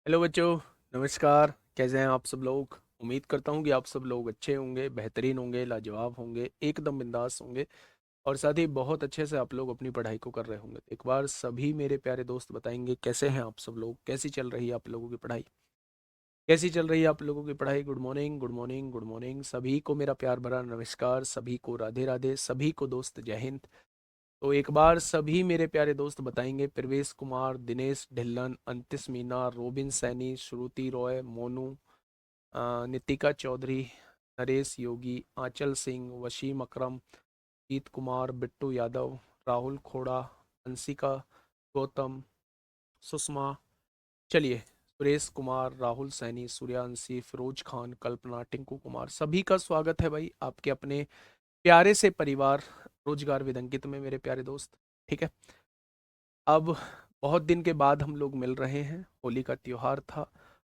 Hello बच्चों। नमस्कार। कैसे हैं आप सब लोग? उम्मीद करता हूँ कि आप सब लोग अच्छे होंगे, बेहतरीन होंगे, लाजवाब होंगे, एकदम बिंदास होंगे और साथ ही बहुत अच्छे से आप लोग अपनी पढ़ाई को कर रहे होंगे। एक बार सभी मेरे प्यारे दोस्त बताएंगे कैसे हैं आप सब लोग, कैसी चल रही है आप लोगों की पढ़ाई, कैसी चल रही है आप लोगों की पढ़ाई। Good morning, good morning, good morning. सभी को मेरा प्यार भरा नमस्कार, सभी को राधे राधे, सभी को दोस्त जय हिंद। तो एक बार सभी मेरे प्यारे दोस्त बताएंगे। प्रवेश कुमार, दिनेश ढिल्लन, अंतिश मीना, रोबिन सैनी, श्रुति रॉय, मोनू, नितिका चौधरी, नरेश योगी, आंचल सिंह, वसीम अकरम, जीत कुमार, बिट्टू यादव, राहुल खोड़ा, अंशिका, गौतम, सुषमा, चलिए, सुरेश कुमार, राहुल सैनी, सूर्यांशी, फिरोज खान, कल्पना, टिंकू कुमार, सभी का स्वागत है भाई आपके अपने प्यारे से परिवार रोजगार विदंकित में, मेरे प्यारे दोस्त। ठीक है। अब बहुत दिन के बाद हम लोग मिल रहे हैं। होली का त्योहार था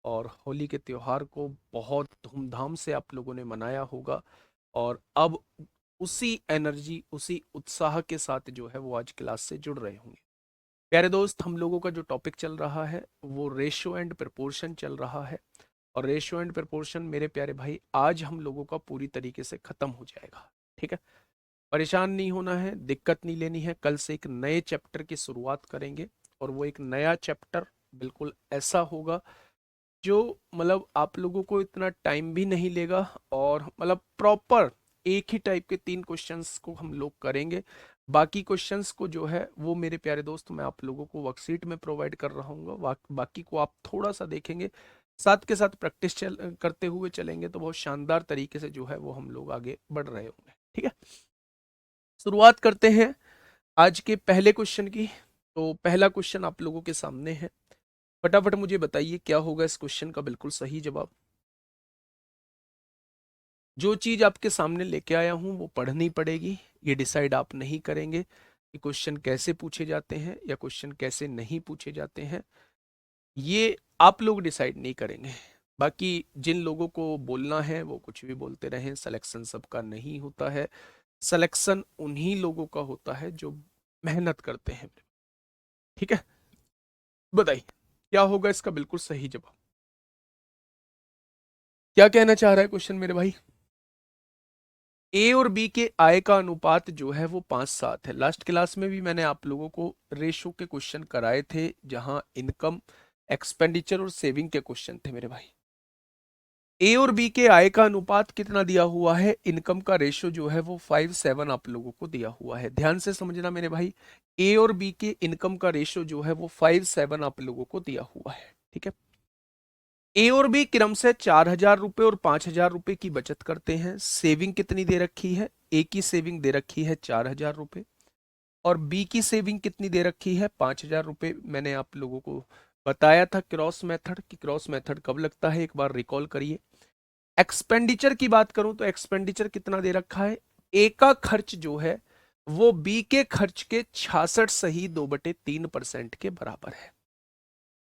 और होली के त्योहार को बहुत धूमधाम से आप लोगों ने मनाया होगा और अब उसी एनर्जी, उसी उत्साह के साथ जो है वो आज क्लास से जुड़ रहे होंगे। प्यारे दोस्त, हम लोगों का जो टॉपिक चल रहा है वो रेशो एंड प्रपोर्शन चल रहा है और रेशो एंड प्रपोर्शन मेरे प्यारे भाई आज हम लोगों का पूरी तरीके से खत्म हो जाएगा। ठीक है। परेशान नहीं होना है, दिक्कत नहीं लेनी है। कल से एक नए चैप्टर की शुरुआत करेंगे और वो एक नया चैप्टर बिल्कुल ऐसा होगा जो मतलब आप लोगों को इतना टाइम भी नहीं लेगा और मतलब प्रॉपर एक ही टाइप के 3 क्वेश्चंस को हम लोग करेंगे। बाकी क्वेश्चंस को जो है वो मेरे प्यारे दोस्त मैं आप लोगों को वर्कशीट में प्रोवाइड कर रहा हूँ। बाकी को आप थोड़ा सा देखेंगे, साथ के साथ प्रैक्टिस करते हुए चलेंगे तो बहुत शानदार तरीके से जो है वो हम लोग आगे बढ़ रहे होंगे। ठीक है। शुरुआत करते हैं आज के पहले क्वेश्चन की। तो पहला क्वेश्चन आप लोगों के सामने है। फटाफट मुझे बताइए क्या होगा इस क्वेश्चन का बिल्कुल सही जवाब। जो चीज आपके सामने लेके आया हूं वो पढ़नी पड़ेगी। ये डिसाइड आप नहीं करेंगे कि क्वेश्चन कैसे पूछे जाते हैं या क्वेश्चन कैसे नहीं पूछे जाते हैं, ये आप लोग डिसाइड नहीं करेंगे। बाकी जिन लोगों को बोलना है वो कुछ भी बोलते रहें, सिलेक्शन सबका नहीं होता है। सिलेक्शन उन्हीं लोगों का होता है जो मेहनत करते हैं। ठीक है। बताइए क्या होगा इसका बिल्कुल सही जवाब। क्या कहना चाह रहा है क्वेश्चन मेरे भाई? ए और बी के आय का अनुपात जो है वो 5:7 है। लास्ट क्लास में भी मैंने आप लोगों को रेशो के क्वेश्चन कराए थे जहां इनकम, एक्सपेंडिचर और सेविंग के क्वेश्चन थे मेरे भाई। ए और बी के आय का अनुपात कितना दिया हुआ है, इनकम का रेशो जो है वो 5:7 आप लोगों को दिया हुआ है। ध्यान से समझना मेरे भाई, ए और बी के इनकम का रेशो जो है वो 5:7 आप लोगों को दिया हुआ है। ठीक है। ए और बी क्रम से 4,000 रुपए और 5,000 रुपए की बचत करते हैं। सेविंग कितनी दे रखी है? ए की सेविंग दे रखी है 4,000 रुपए और बी की सेविंग कितनी दे रखी है? 5,000 रुपए। मैंने आप लोगों को बताया था क्रॉस मेथड कि क्रॉस मेथड कब लगता है, एक बार रिकॉल करिए। एक्सपेंडिचर की बात करूं तो एक्सपेंडिचर कितना दे रखा है? ए का खर्च जो है वो बी के खर्च के 66 सही 2/3% के बराबर है।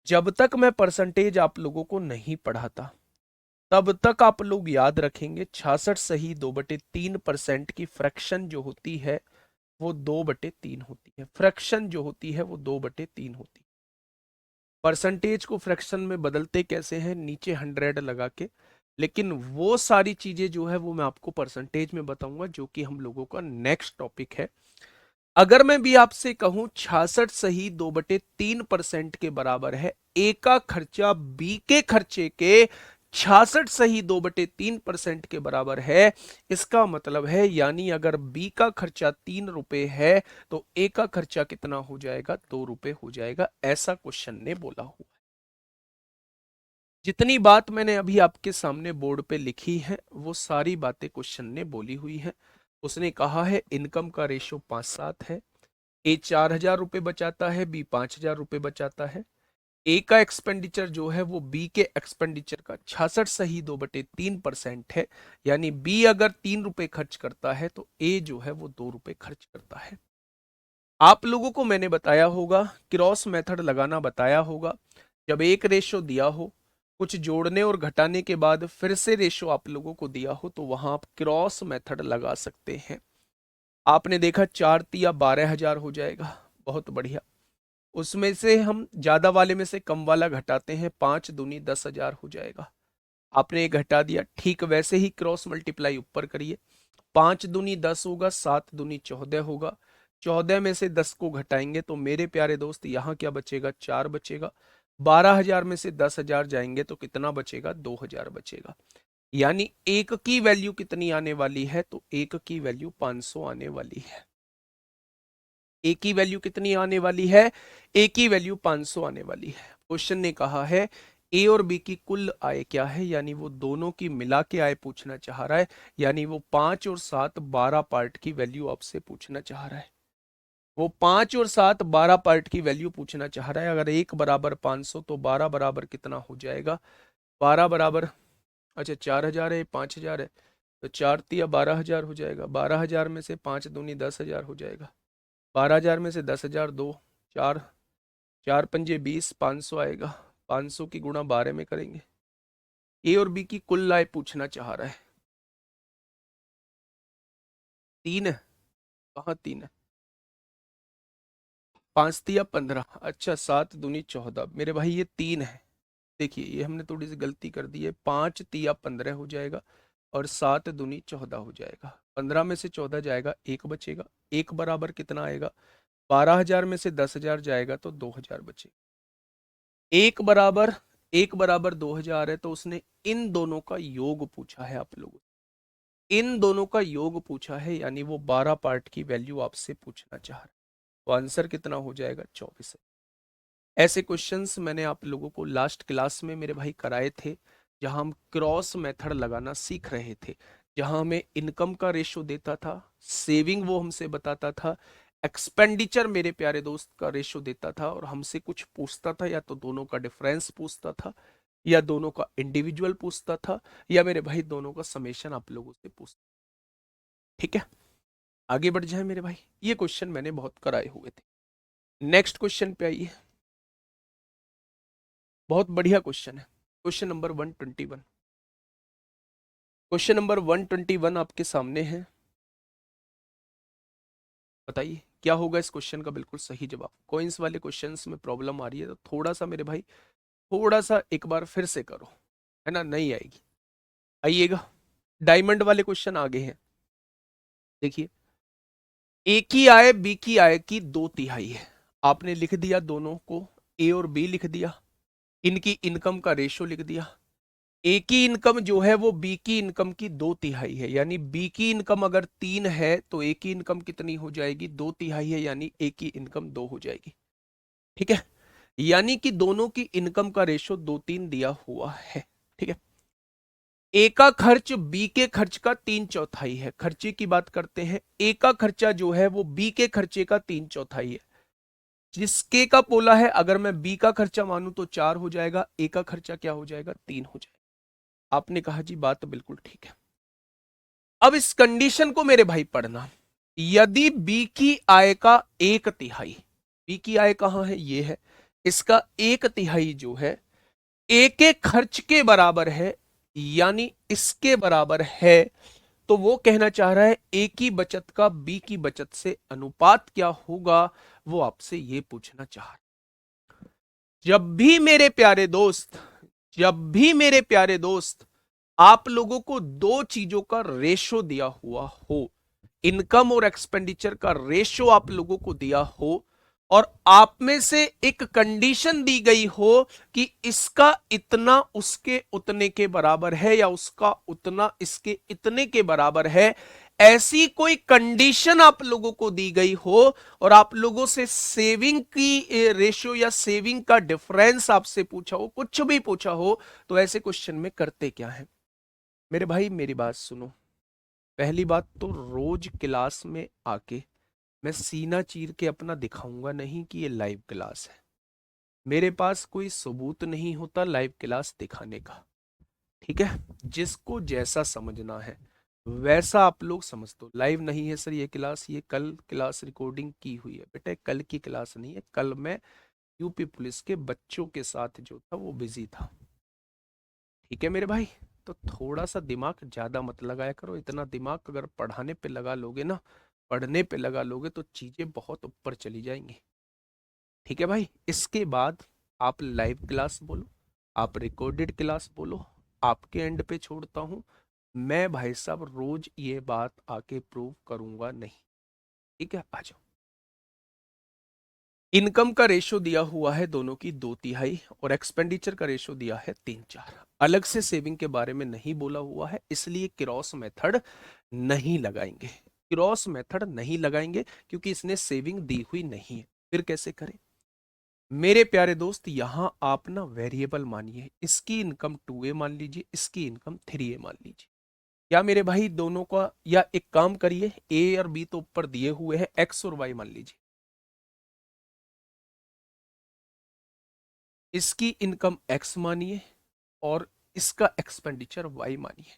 जब तक मैं परसेंटेज आप लोगों को नहीं पढ़ाता तब तक आप लोग याद रखेंगे 66 सही 2/3% की फ्रैक्शन जो होती है वो 2/3 होती है। फ्रैक्शन जो होती है वो 2/3 होती है। परसेंटेज को फ्रैक्शन में बदलते कैसे हैं? नीचे 100 लगा के। लेकिन वो सारी चीजें जो है वो मैं आपको परसेंटेज में बताऊंगा जो कि हम लोगों का नेक्स्ट टॉपिक है। अगर मैं भी आपसे कहूं 66 सही 2/3% के बराबर है, ए का खर्चा बी के खर्चे के 66 सही 2/3% के बराबर है, इसका मतलब है यानी अगर बी का खर्चा 3 रुपए है तो ए का खर्चा कितना हो जाएगा? 2 रुपए हो जाएगा। ऐसा क्वेश्चन ने बोला हुआ। जितनी बात मैंने अभी आपके सामने बोर्ड पे लिखी है वो सारी बातें क्वेश्चन ने बोली हुई है। उसने कहा है इनकम का रेशो 5:7 है। ए 4,000 रुपए बचाता है, बी 5,000 रुपए बचाता है। ए का एक्सपेंडिचर जो है वो बी के एक्सपेंडिचर का 66 सही 2/3% है। यानी बी अगर 3 रुपए खर्च करता है तो ए जो है वो 2 रुपए खर्च करता है। आप लोगों को मैंने बताया होगा, क्रॉस मेथड लगाना बताया होगा। जब एक रेशो दिया हो, कुछ जोड़ने और घटाने के बाद फिर से रेशो आप लोगों को दिया हो तो वहां आप क्रॉस मेथड लगा सकते हैं। आपने देखा 4 तिया 12,000 हो जाएगा। बहुत बढ़िया। उसमें से हम ज्यादा वाले में से कम वाला घटाते हैं, 5 दूनी 10,000 हो जाएगा। आपने ये घटा दिया, ठीक वैसे ही क्रॉस मल्टीप्लाई ऊपर करिए। 5 दूनी 10 होगा, 7 दूनी 14 होगा। 14 में से 10 को घटाएंगे तो मेरे प्यारे दोस्त यहाँ क्या बचेगा, 4 बचेगा। 12,000 में से 10,000 जाएंगे तो कितना बचेगा, 2,000 बचेगा। यानी एक की वैल्यू कितनी आने वाली है, तो एक की वैल्यू 500 आने वाली है। ए की वैल्यू कितनी आने वाली है, ए की वैल्यू 500 आने वाली है। क्वेश्चन ने कहा है ए और बी की कुल आय क्या है, यानी वो दोनों की मिला के आय पूछना चाह रहा है। यानी वो 5 और 7 12 पार्ट की वैल्यू आपसे पूछना चाह रहा है। वो 5 और 7 12 पार्ट की वैल्यू पूछना चाह रहा है। अगर एक बराबर 500 तो 12 बराबर कितना हो जाएगा, 12 बराबर, अच्छा 4,000 है, 5,000 है, तो 4 तिया 12,000 हो जाएगा। 12,000 में से 5 दूनी 10,000 हो जाएगा। 12,000 में से 10,000 दो, चार, चार पंजे 20, 500 आएगा। 500 की गुणा 12 में करेंगे। ए और बी की कुल आय पूछना चाह रहा है। 3 है, कहाँ 3 है, 5 तिया 15, अच्छा 7 दूनी 14, मेरे भाई ये 3 है। देखिए ये हमने थोड़ी सी गलती कर दी है, 5 तिया 15 हो जाएगा और 7 दूनी 14 हो जाएगा। 15 में से 14 जाएगा, एक बचेगा। एक बराबर कितना आएगा, 12,000 में से 10,000 जाएगा तो 2,000 बचेगा। एक बराबर, एक बराबर 2,000 है, तो उसने इन दोनों का योग पूछा है आप लोगों से। इन दोनों का योग पूछा है, यानी वो 12 पार्ट की वैल्यू आपसे पूछना चाह रहा है। तो आंसर कितना हो जाएगा, 24 है। ऐसे क्वेश्चंस मैंने आप लोगों को लास्ट क्लास में मेरे भाई कराए थे, जहां हम क्रॉस मेथड लगाना सीख रहे थे, जहां हमें इनकम का रेशो देता था, सेविंग वो हमसे बताता था, एक्सपेंडिचर मेरे प्यारे दोस्त का रेशो देता था, और हमसे कुछ पूछता था, या तो दोनों का डिफरेंस पूछता था, या दोनों का इंडिविजुअल पूछता था, या मेरे भाई दोनों का समेशन आप लोगों से पूछता। ठीक है, आगे बढ़ जाए मेरे भाई। ये क्वेश्चन मैंने बहुत कराए हुए थे। नेक्स्ट क्वेश्चन पे आइए, बहुत बढ़िया क्वेश्चन है। Question number 121। क्वेश्चन नंबर 121 आपके सामने है। बताइए क्या होगा इस क्वेश्चन का बिल्कुल सही जवाब। कोइंस वाले क्वेश्चंस में प्रॉब्लम आ रही है तो थोड़ा सा मेरे भाई, थोड़ा सा एक बार फिर से करो, है ना, नहीं आएगी। आइएगा, डायमंड वाले क्वेश्चन आगे हैं। देखिए, ए की आय बी की आय की 2/3 है। आपने लिख दिया दोनों को, ए और बी लिख दिया, इनकी इनकम का रेशो लिख दिया। ए की इनकम जो है वो बी की इनकम की 2/3 है, यानी बी की इनकम अगर 3 है तो ए की इनकम कितनी हो जाएगी, 2/3 है, यानी ए की इनकम 2 हो जाएगी। ठीक है, यानी कि दोनों की इनकम का रेशो 2-3 दिया हुआ है। ठीक है, ए का खर्च बी के खर्च का 3/4 है। खर्चे की बात करते हैं, ए का खर्चा जो है वो बी के खर्चे का 3/4 है। जिसके का बोला है, अगर मैं बी का खर्चा मानूं तो 4 हो जाएगा, ए का खर्चा क्या हो जाएगा, 3 हो जाएगा। आपने कहा जी बात बिल्कुल ठीक है। अब इस कंडीशन को मेरे भाई पढ़ना, यदि बी की आय का 1/3, बी की आय कहां है, ये है, इसका 1/3 जो है ए के खर्च के बराबर है, यानी इसके बराबर है, तो वो कहना चाह रहा है ए की बचत का बी की बचत से अनुपात क्या होगा, वो आपसे ये पूछना चाह रहा है। जब भी मेरे प्यारे दोस्त, जब भी मेरे प्यारे दोस्त आप लोगों को दो चीजों का रेशो दिया हुआ हो, इनकम और एक्सपेंडिचर का रेशो आप लोगों को दिया हो, और आप में से एक कंडीशन दी गई हो कि इसका इतना उसके उतने के बराबर है, या उसका उतना इसके इतने के बराबर है, ऐसी कोई कंडीशन आप लोगों को दी गई हो, और आप लोगों से सेविंग की रेशियो या सेविंग का डिफरेंस आपसे पूछा हो, कुछ भी पूछा हो, तो ऐसे क्वेश्चन में करते क्या है मेरे भाई, मेरी बात सुनो। पहली बात तो, रोज क्लास में आके मैं सीना चीर के अपना दिखाऊंगा नहीं कि ये लाइव क्लास है। मेरे पास कोई सबूत नहीं होता लाइव क्लास दिखाने का। ठीक है, जिसको जैसा समझना है वैसा आप लोग समझ दो। लाइव नहीं है सर ये क्लास, ये कल क्लास रिकॉर्डिंग की हुई है। बेटा कल की क्लास नहीं है, कल मैं यूपी पुलिस के बच्चों के साथ जो था वो बिजी था। ठीक है मेरे भाई, तो थोड़ा सा दिमाग ज्यादा मत लगाया करो। इतना दिमाग अगर पढ़ाने पे लगा लोगे ना, पढ़ने पे लगा लोगे, तो चीजें बहुत ऊपर चली जाएंगी। ठीक है भाई। इसके बाद आप लाइव क्लास बोलो, आप रिकॉर्डेड क्लास बोलो, आपके एंड पे छोड़ता हूं। मैं भाई साहब रोज ये बात आके प्रूव करूंगा नहीं। ठीक है, आ जाओ। इनकम का रेशो दिया हुआ है दोनों की 2/3 और एक्सपेंडिचर का रेशो दिया है 3/4। अलग से सेविंग के बारे में नहीं बोला हुआ है, इसलिए क्रॉस मेथड नहीं लगाएंगे। क्रॉस मेथड नहीं लगाएंगे क्योंकि इसने सेविंग दी हुई नहीं है। फिर कैसे करें मेरे प्यारे दोस्त? यहां आप ना वेरिएबल मानिए, इसकी इनकम 2A मान लीजिए, इसकी इनकम 3A मान लीजिए। क्या मेरे भाई दोनों का, या एक काम करिए, ए और बी तो ऊपर दिए हुए हैं, एक्स और वाई मान लीजिए। इसकी इनकम एक्स मानिए और इसका एक्सपेंडिचर वाई मानिए।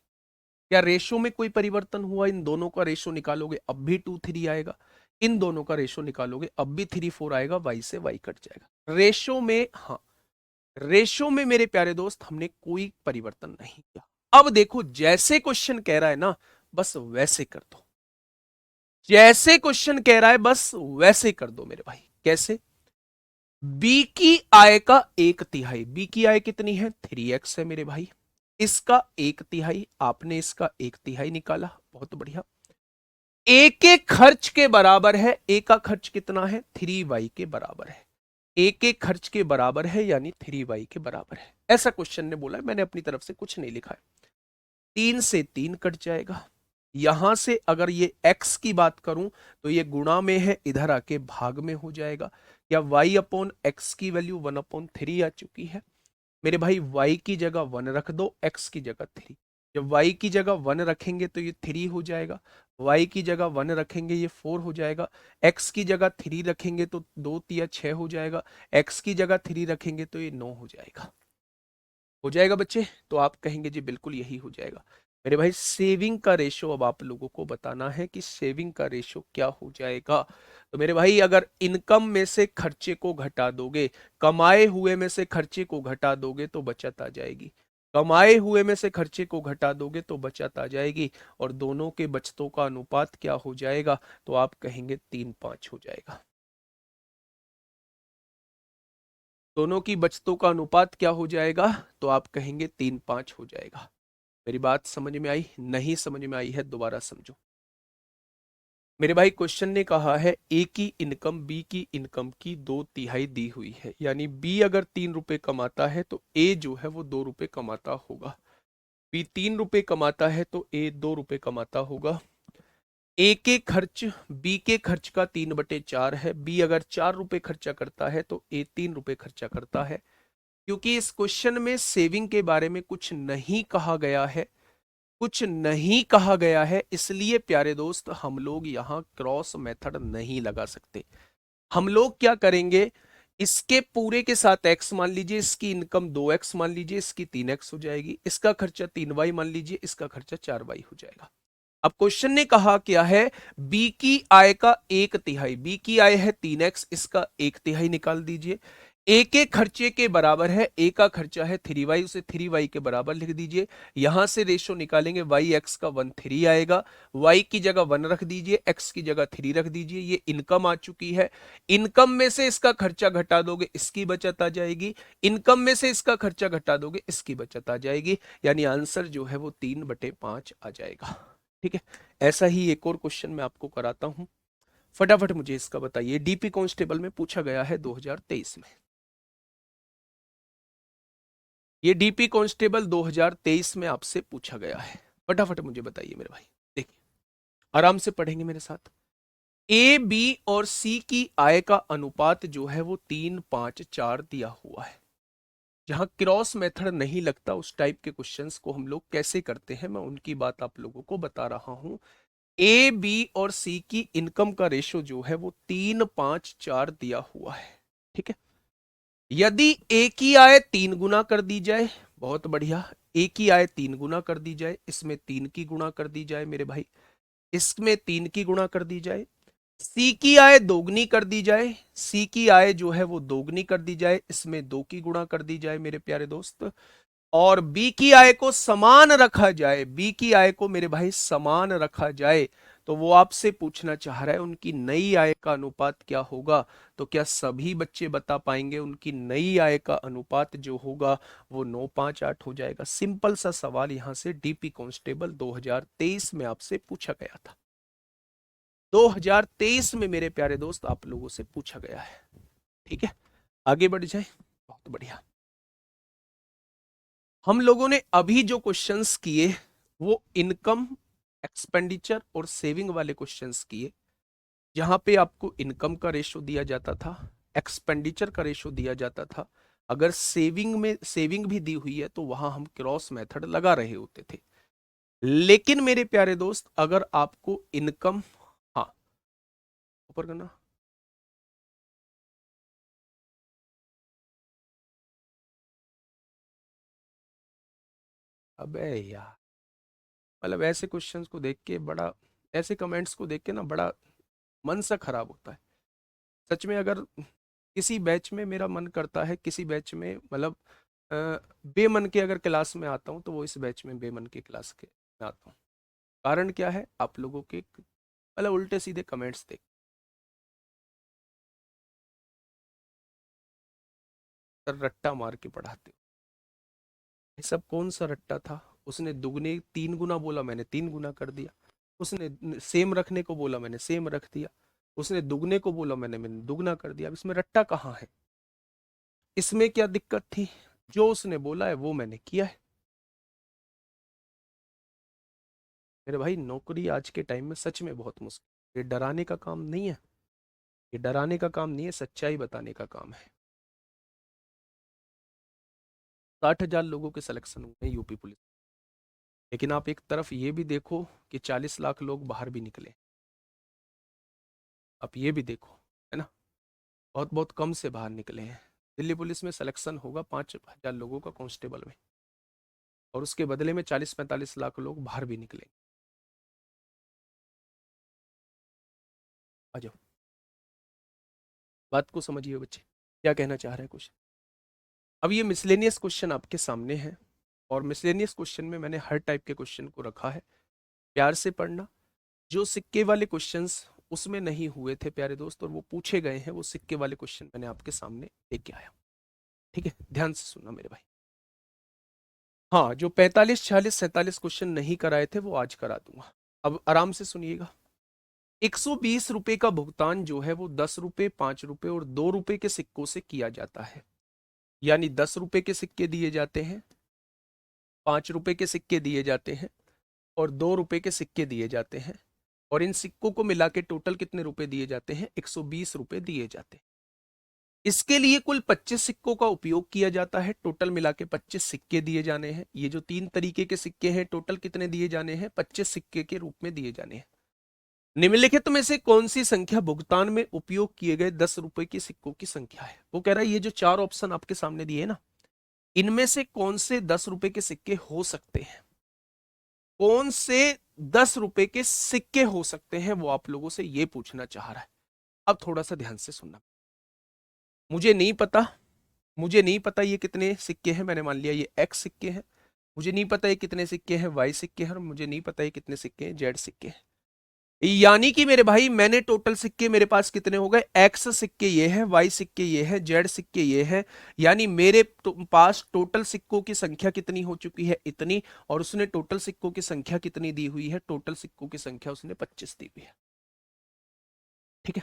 क्या रेशो में कोई परिवर्तन हुआ? इन दोनों का रेशो निकालोगे अब भी 2/3 आएगा, इन दोनों का रेशो निकालोगे अब भी 3/4 आएगा, वाई से वाई कट जाएगा। रेशो में, हाँ, रेशो में मेरे प्यारे दोस्त हमने कोई परिवर्तन नहीं किया। अब देखो, जैसे क्वेश्चन कह रहा है ना, बस वैसे कर दो। जैसे क्वेश्चन कह रहा है बस वैसे कर दो मेरे भाई। कैसे? बी की आय का 1/3, बी की आय कितनी है? 3x है मेरे भाई। इसका 1/3, आपने इसका 1/3 निकाला, बहुत बढ़िया। ए के खर्च के बराबर है, ए का खर्च कितना है? 3y के बराबर है। ए के खर्च के बराबर है यानी 3y के बराबर है, ऐसा क्वेश्चन ने बोला है, मैंने अपनी तरफ से कुछ नहीं लिखा है। 3 से 3 कट जाएगा। यहां से अगर ये x की बात करूं तो ये गुणा में है, इधर आके भाग में हो जाएगा। या y अपॉन एक्स की वैल्यू 1/3 आ चुकी है मेरे भाई। y की जगह 1 रख दो, x की जगह 3। जब y की जगह 1 रखेंगे तो ये 3 हो जाएगा, y की जगह 1 रखेंगे ये 4 हो जाएगा, x की जगह 3 रखेंगे तो 2 या 6 हो जाएगा, x की जगह 3 रखेंगे तो ये 9 हो जाएगा। हो जाएगा बच्चे? तो आप कहेंगे जी बिल्कुल यही हो जाएगा मेरे भाई। सेविंग का रेशो अब आप लोगों को बताना है कि सेविंग का रेशो क्या हो जाएगा। तो मेरे भाई अगर इनकम में से खर्चे को घटा दोगे, कमाए हुए में से खर्चे को घटा दोगे तो बचत आ जाएगी। कमाए हुए में से खर्चे को घटा दोगे तो बचत आ जाएगी। और दोनों के बचतों का अनुपात क्या हो जाएगा? तो आप कहेंगे 3:5 हो जाएगा। दोनों की बचतों का अनुपात क्या हो जाएगा? तो आप कहेंगे 3:5 हो जाएगा। मेरी बात समझ में आई? नहीं समझ में आई है दोबारा समझो मेरे भाई। क्वेश्चन ने कहा है ए की इनकम बी की इनकम की 2/3 दी हुई है, यानी बी अगर 3 रुपए कमाता है तो ए जो है वो 2 रुपए कमाता होगा। बी 3 रुपए कमाता है तो ए 2 रुपए कमाता होगा। ए के खर्च बी के खर्च का 3/4 है। बी अगर 4 रुपए खर्चा करता है तो ए 3 रुपए खर्चा करता है। क्योंकि इस क्वेश्चन में सेविंग के बारे में कुछ नहीं कहा गया है, कुछ नहीं कहा गया है, इसलिए प्यारे दोस्त हम लोग यहां क्रॉस मेथड नहीं लगा सकते। हम लोग क्या करेंगे, इसके पूरे के साथ x मान लीजिए, इसकी इनकम 2x मान लीजिए, इसकी 3x हो जाएगी, इसका खर्चा 3y मान लीजिए, इसका खर्चा 4y हो जाएगा। अब क्वेश्चन ने कहा क्या है, बी की आय का 1/3, बी की आय है 3x, इसका 1/3 निकाल दीजिए। ए के खर्चे के बराबर है, ए का खर्चा है 3y, उसे 3y के बराबर लिख दीजिए। यहां से रेशो निकालेंगे, y x का 1/3 आएगा। y की जगह 1 रख दीजिए, x की जगह 3 रख दीजिए। ये इनकम आ चुकी है। इनकम में से इसका खर्चा घटा दोगे, इसकी बचत आ जाएगी। इनकम में से इसका खर्चा घटा दोगे, इसकी बचत आ जाएगी। यानी आंसर जो है वो 3/5 आ जाएगा। ठीक है, ऐसा ही एक और क्वेश्चन मैं आपको कराता हूं। फटाफट मुझे इसका बताइए। डीपी कांस्टेबल में पूछा गया है 2023 में। ये डीपी कांस्टेबल 2023 में आपसे पूछा गया है। फटाफट मुझे बताइए मेरे भाई। देखिए, आराम से पढ़ेंगे मेरे साथ। ए बी और सी की आय का अनुपात जो है वो 3:5:4 दिया हुआ है। जहां क्रॉस मेथड नहीं लगता उस टाइप के क्वेश्चंस को हम लोग कैसे करते हैं, मैं उनकी बात आप लोगों को बता रहा हूं। ए बी और सी की इनकम का रेशो जो है वो 3:5:4 दिया हुआ है। ठीक है, यदि ए की आय 3 गुना कर दी जाए, बहुत बढ़िया, ए की आय 3 गुना कर दी जाए, इसमें 3 की गुणा कर दी जाए मेरे भाई, इसमें 3 की गुणा कर दी जाए। सी की आय 2 गुनी कर दी जाए, सी की आय जो है वो 2 गुनी कर दी जाए, इसमें 2 की गुणा कर दी जाए मेरे प्यारे दोस्त। और बी की आय को समान रखा जाए, बी की आय को मेरे भाई समान रखा जाए, तो वो आपसे पूछना चाह रहा है उनकी नई आय का अनुपात क्या होगा। तो क्या सभी बच्चे बता पाएंगे? उनकी नई आय का अनुपात जो होगा वो 958 हो जाएगा। सिंपल सा सवाल यहां से डीपी कांस्टेबल 2023 में आपसे पूछा गया था। 2023 में मेरे प्यारे दोस्त आप लोगों से पूछा गया है। ठीक है, आगे बढ़ जाए। बहुत बढ़िया। हम लोगों ने अभी जो क्वेश्चंस किए वो इनकम, एक्सपेंडिचर और सेविंग वाले क्वेश्चंस किए, जहां पे आपको इनकम का रेशो दिया जाता था, एक्सपेंडिचर का रेशो दिया जाता था। अगर सेविंग भी दी हुई है तो वहां हम क्रॉस मेथड लगा रहे होते थे। लेकिन मेरे प्यारे दोस्त अगर आपको इनकम, हाँ ऊपर करना, अबे यार, मतलब ऐसे क्वेश्चंस को देख के बड़ा, ऐसे कमेंट्स को देख के ना बड़ा मन सा खराब होता है सच में। अगर किसी बैच में मेरा मन करता है, किसी बैच में मतलब अ, बेमन के अगर क्लास में आता हूँ तो वो इस बैच में बेमन के क्लास के में आता हूँ। कारण क्या है? आप लोगों के मतलब उल्टे सीधे कमेंट्स देख कर रट्टा मार के पढ़ाते हो। ये सब कौन सा रट्टा था? उसने दुगने 3 गुना बोला, मैंने 3 गुना कर दिया। उसने सेम रखने को बोला, मैंने सेम रख दिया। उसने दुगने को बोला, मैंने दुगना कर दिया। अब इसमें रट्टा कहाँ है? इसमें क्या दिक्कत थी? जो उसने बोला है वो मैंने किया है। मेरे भाई नौकरी आज के टाइम में सच में बहुत मुश्किल। ये डराने का काम नहीं है, ये डराने का काम नहीं है, सच्चाई बताने का काम है। 60,000 लोगों के सिलेक्शन हुए हैं यूपी पुलिस। लेकिन आप एक तरफ ये भी देखो कि 40 लाख लोग बाहर भी निकले। आप ये भी देखो, है ना, बहुत बहुत कम से बाहर निकले हैं। दिल्ली पुलिस में सिलेक्शन होगा 5,000 लोगों का कांस्टेबल में, और उसके बदले में 40-45 लाख लोग बाहर भी निकले। आ जाओ, बात को समझिए बच्चे, क्या कहना चाह रहे हैं कुछ। अब ये मिसलेनियस क्वेश्चन आपके सामने है, और मिसलेनियस क्वेश्चन में मैंने हर टाइप के क्वेश्चन को रखा है। प्यार से पढ़ना। जो सिक्के वाले क्वेश्चंस उसमें नहीं हुए थे प्यारे दोस्त और वो पूछे गए हैं, वो सिक्के वाले क्वेश्चन मैंने आपके सामने लेके आया। ठीक है, ध्यान से सुनना मेरे भाई। हाँ, जो 45, 46, 47 क्वेश्चन नहीं कराए थे वो आज करा दूंगा। अब आराम से सुनिएगा। 120 रुपए का भुगतान जो है वो 10 रुपए, 5 रुपए और 2 रुपए के सिक्कों से किया जाता है। यानी 10 रुपए के सिक्के दिए जाते हैं, 5 रुपए के सिक्के दिए जाते हैं और 2 रुपए के सिक्के दिए जाते हैं। और इन सिक्कों को मिला के टोटल कितने रुपए दिए जाते हैं? 120 रुपए दिए जाते हैं। इसके लिए कुल 25 सिक्कों का उपयोग किया जाता है। टोटल मिला के 25 सिक्के दिए जाने हैं। ये जो 3 तरीके के सिक्के हैं, टोटल कितने दिए जाने हैं? 25 सिक्के के रूप में दिए जाने हैं। निम्नलिखित में से कौन सी संख्या भुगतान में उपयोग किए गए 10 रुपए के सिक्कों की संख्या है? वो कह रहा है ये जो 4 ऑप्शन आपके सामने दिए ना, इनमें से कौन से 10 रुपए के सिक्के हो सकते हैं? कौन से 10 रुपए के सिक्के हो सकते हैं, वो आप लोगों से ये पूछना चाह रहा है। अब थोड़ा सा ध्यान से सुनना। मुझे नहीं पता, मुझे नहीं पता ये कितने सिक्के हैं। मैंने मान लिया ये एक्स सिक्के हैं। मुझे नहीं पता ये कितने सिक्के हैं वाई सिक्के हैं, और मुझे नहीं पता ये कितने सिक्के हैं जेड सिक्के हैं। यानी कि मेरे भाई मैंने टोटल सिक्के मेरे पास कितने हो गए? एक्स सिक्के ये है, वाई सिक्के ये है, जेड सिक्के ये है। यानी मेरे पास टोटल सिक्कों की संख्या कितनी हो चुकी है? इतनी। और उसने टोटल सिक्कों की संख्या कितनी दी हुई है? टोटल सिक्कों की संख्या उसने 25 दी हुई है। ठीक है,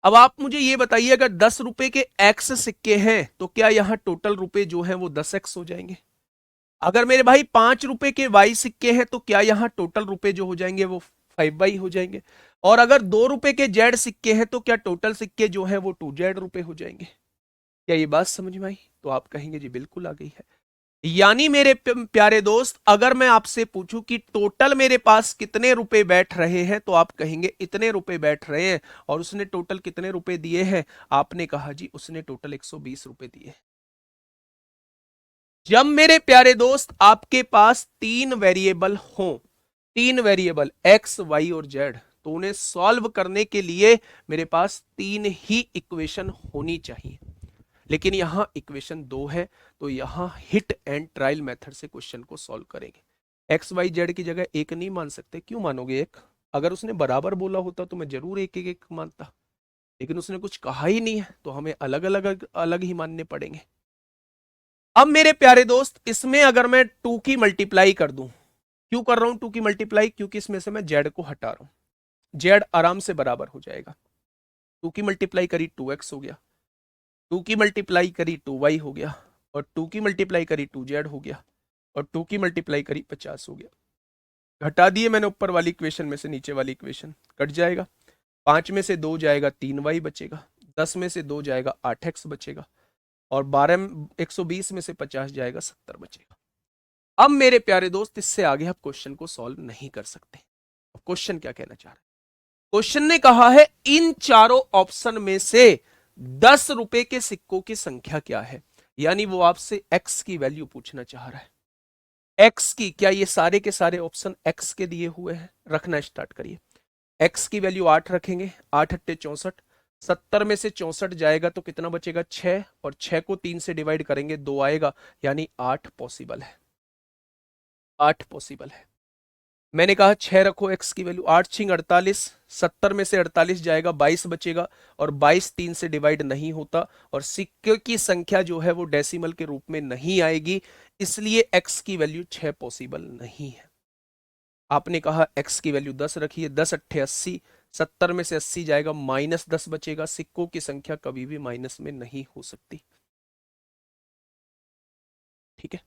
अब आप मुझे ये बताइए, अगर 10 रुपए के एक्स सिक्के हैं तो क्या यहां टोटल रुपए जो है वो 10x हो जाएंगे? अगर मेरे भाई 5 रुपए के वाई सिक्के हैं तो क्या यहां टोटल रुपए जो हो जाएंगे वो 5y हो जाएंगे? और अगर 2 रुपए के जेड सिक्के हैं तो क्या टोटल सिक्के जो है वो 2z रुपए हो जाएंगे? क्या ये बात समझ में आई? तो आप कहेंगे जी बिल्कुल आ गई है। यानी मेरे प्यारे दोस्त, अगर मैं आपसे पूछूं कि टोटल मेरे पास कितने रुपए बैठ रहे हैं तो आप कहेंगे इतने रुपए बैठ रहे हैं। और उसने टोटल कितने रुपए दिए हैं? आपने कहा जी उसने टोटल 120 रुपए दिए। जब मेरे प्यारे दोस्त आपके पास 3 वेरिएबल हो, 3 वेरिएबल एक्स वाई और जेड, तो उन्हें सॉल्व करने के लिए मेरे पास 3 ही इक्वेशन होनी चाहिए। लेकिन यहां इक्वेशन 2 है, तो यहां हिट एंड ट्रायल मेथड से क्वेश्चन को सॉल्व करेंगे। एक्स वाई जेड की जगह एक नहीं मान सकते। क्यों मानोगे एक? अगर उसने बराबर बोला होता तो मैं जरूर एक एक एक मानता, लेकिन उसने कुछ कहा ही नहीं है तो हमें अलग अलग अलग ही मानने पड़ेंगे। अब मेरे प्यारे दोस्त, इसमें अगर मैं टू की मल्टीप्लाई कर दूं, क्यों कर रहा हूं टू की मल्टीप्लाई, क्योंकि इसमें से मैं जेड को हटा रहा हूं, जेड आराम से बराबर हो जाएगा। टू की मल्टीप्लाई करी 2x हो गया, टू की मल्टीप्लाई करी 2y हो गया, और टू की मल्टीप्लाई करी 2z हो गया, और टू की मल्टीप्लाई करी 50 हो गया। घटा दिए मैंने ऊपर वाली इक्वेशन में से नीचे वाली इक्वेशन, कट जाएगा। 5 में से 2 जाएगा 3y बचेगा, 10 में से 2 जाएगा 8x बचेगा, और 120 में से 50 जाएगा 70 बचेगा। अब मेरे प्यारे दोस्त, इससे आगे आप क्वेश्चन को सॉल्व नहीं कर सकते। अब क्वेश्चन क्या कहना चाह रहा है, क्वेश्चन ने कहा है इन चारों ऑप्शन में से 10 रुपए के सिक्कों की संख्या क्या है, यानी वो आपसे x की वैल्यू पूछना चाह रहा है। x की, क्या ये सारे के सारे ऑप्शन x के दिए हुए हैं, रखना स्टार्ट करिए। x की वैल्यू 8 रखेंगे, 8 अट्टे 64, 70 में से 64 जाएगा तो कितना बचेगा 6, और 6 को 3 से डिवाइड करेंगे 2 आएगा, यानी 8 पॉसिबल है, 8 पॉसिबल है। मैंने कहा 6 रखो, x की वैल्यू 8 छिंग 48, 70 में से 48 जाएगा 22 बचेगा, और 22 3 से डिवाइड नहीं होता, और सिक्के की संख्या जो है वो डेसिमल के रूप में नहीं आएगी, इसलिए x की वैल्यू 6 पॉसिबल नहीं है। आपने कहा x की वैल्यू 10 रखिए, 10 अट्ठे 80, 70 में से 80 जाएगा -10 बचेगा, सिक्कों की संख्या कभी भी माइनस में नहीं हो सकती। ठीक है,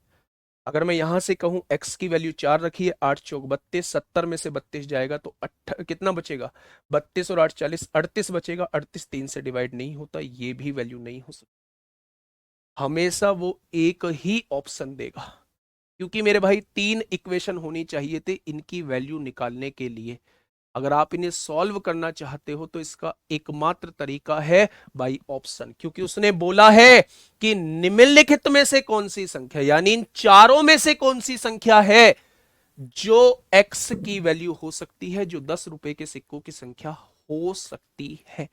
अगर मैं यहां से कहूं x की वैल्यू 4 रखिए, 8 चौक 32, 70 में से 32 जाएगा तो कितना बचेगा 32 और 8 40, 38 बचेगा, 38 3 से डिवाइड नहीं होता, ये भी वैल्यू नहीं हो सकती। हमेशा वो एक ही ऑप्शन देगा, क्योंकि मेरे भाई 3 इक्वेशन होनी चाहिए थे इनकी वैल्यू निकालने के लिए। अगर आप इन्हें सॉल्व करना चाहते हो तो इसका एकमात्र तरीका है बाई ऑप्शन, क्योंकि उसने बोला है कि निम्नलिखित में से कौन सी संख्या, यानी इन चारों में से कौन सी संख्या है जो x की वैल्यू हो सकती है, जो 10 रुपए के सिक्कों की संख्या हो सकती है,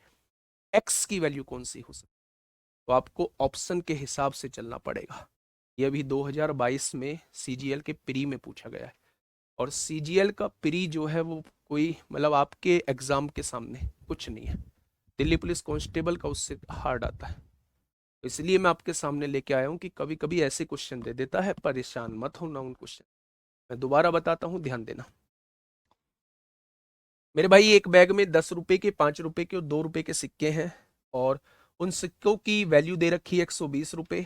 x की वैल्यू कौन सी हो सकती है, तो आपको ऑप्शन के हिसाब से चलना पड़ेगा। ये अभी 2022 में सीजीएल के प्री में पूछा गया है, और सीजीएल का प्री जो है वो कोई मतलब आपके एग्जाम के सामने कुछ नहीं है, दिल्ली पुलिस कांस्टेबल का उससे हार्ड आता है। इसलिए मैं आपके सामने लेके आया हूं कि कभी कभी ऐसे क्वेश्चन दे देता है, परेशान मत होना उन क्वेश्चन। मैं दोबारा बताता हूं, ध्यान देना मेरे भाई। एक बैग में 10 रुपए के, 5 रुपए के और 2 रुपए के सिक्के हैं, और उन सिक्कों की वैल्यू दे रखी है 120 रुपए।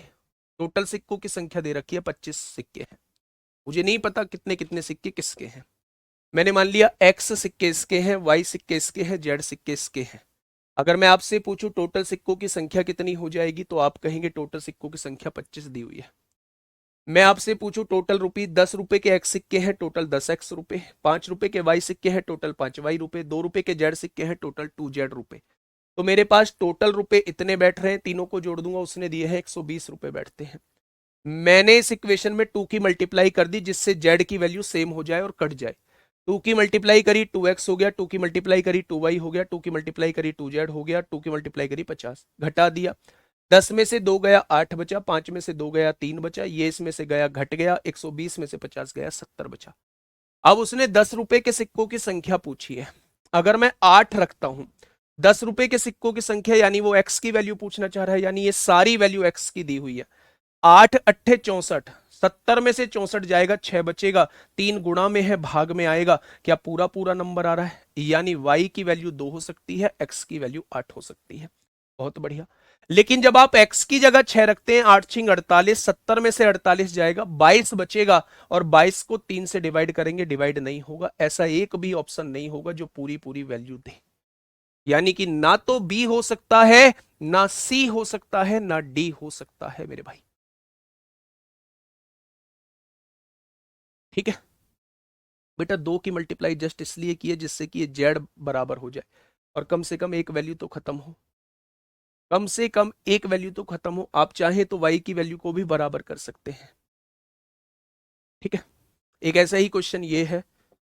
टोटल सिक्कों की संख्या दे रखी है 25 सिक्के हैं। मुझे नहीं पता कितने कितने सिक्के किसके हैं। मैंने मान लिया x सिक्के इसके हैं, y सिक्के इसके हैं, z सिक्के इसके हैं। अगर मैं आपसे पूछूं टोटल सिक्कों की संख्या कितनी हो जाएगी, तो आप कहेंगे टोटल सिक्कों की संख्या 25 दी हुई है। मैं आपसे पूछूं टोटल रुपये, 10 रुपए के x सिक्के हैं, टोटल 10x रुपए, 5 रुपए के y सिक्के हैं, टोटल 5y रुपए, 2 रुपए के z सिक्के हैं, टोटल 2z रुपए। तो मेरे पास टोटल रुपए इतने बैठ रहे हैं, तीनों को जोड़ दूंगा, उसने दिए हैं 120 रुपए बैठते हैं। मैंने इस इक्वेशन में 2 की मल्टीप्लाई कर दी, जिससे z की वैल्यू सेम हो जाए और कट जाए। 2 की मल्टीप्लाई करी 2x हो गया, 2 की मल्टीप्लाई करी 2y हो गया, 2 की मल्टीप्लाई करी 2z हो गया, 2 की मल्टीप्लाई करी 50, घटा दिया। 10 में से 2 गया 8 बचा, 5 में से 2 गया 3 बचा, ये इसमें से गया घट गया, 120 में से 50 गया 70 बचा। अब उसने 10 रुपए के सिक्कों की संख्या पूछी है। अगर मैं 8 रखता हूं, 10 रुपए के सिक्कों की संख्या, यानी वो x की वैल्यू पूछना चाह रहा है, यानी ये सारी वैल्यू x की दी हुई है। 8 अट्ठे 64, 70 में से 64 जाएगा 6 बचेगा, 3 गुणा में है भाग में आएगा, क्या पूरा पूरा नंबर आ रहा है, यानी y की वैल्यू 2 हो सकती है, x की वैल्यू 8 हो सकती है। बहुत बढ़िया। लेकिन जब आप x की जगह 6 रखते हैं, 8 छिंग 48, 70 में से 48 जाएगा 22 बचेगा, और 22 को 3 से डिवाइड करेंगे, डिवाइड नहीं होगा। ऐसा एक भी ऑप्शन नहीं होगा जो पूरी पूरी वैल्यू दे, यानी कि ना तो b हो सकता है, ना c हो सकता है, ना d हो सकता है मेरे भाई। ठीक है बेटा, 2 की मल्टीप्लाई जस्ट इसलिए की है जिससे कि ये जेड बराबर हो जाए, और कम से कम एक वैल्यू तो खत्म हो, कम से कम एक वैल्यू तो खत्म हो। आप चाहें तो y की वैल्यू को भी बराबर कर सकते हैं। ठीक है, एक ऐसा ही क्वेश्चन ये है,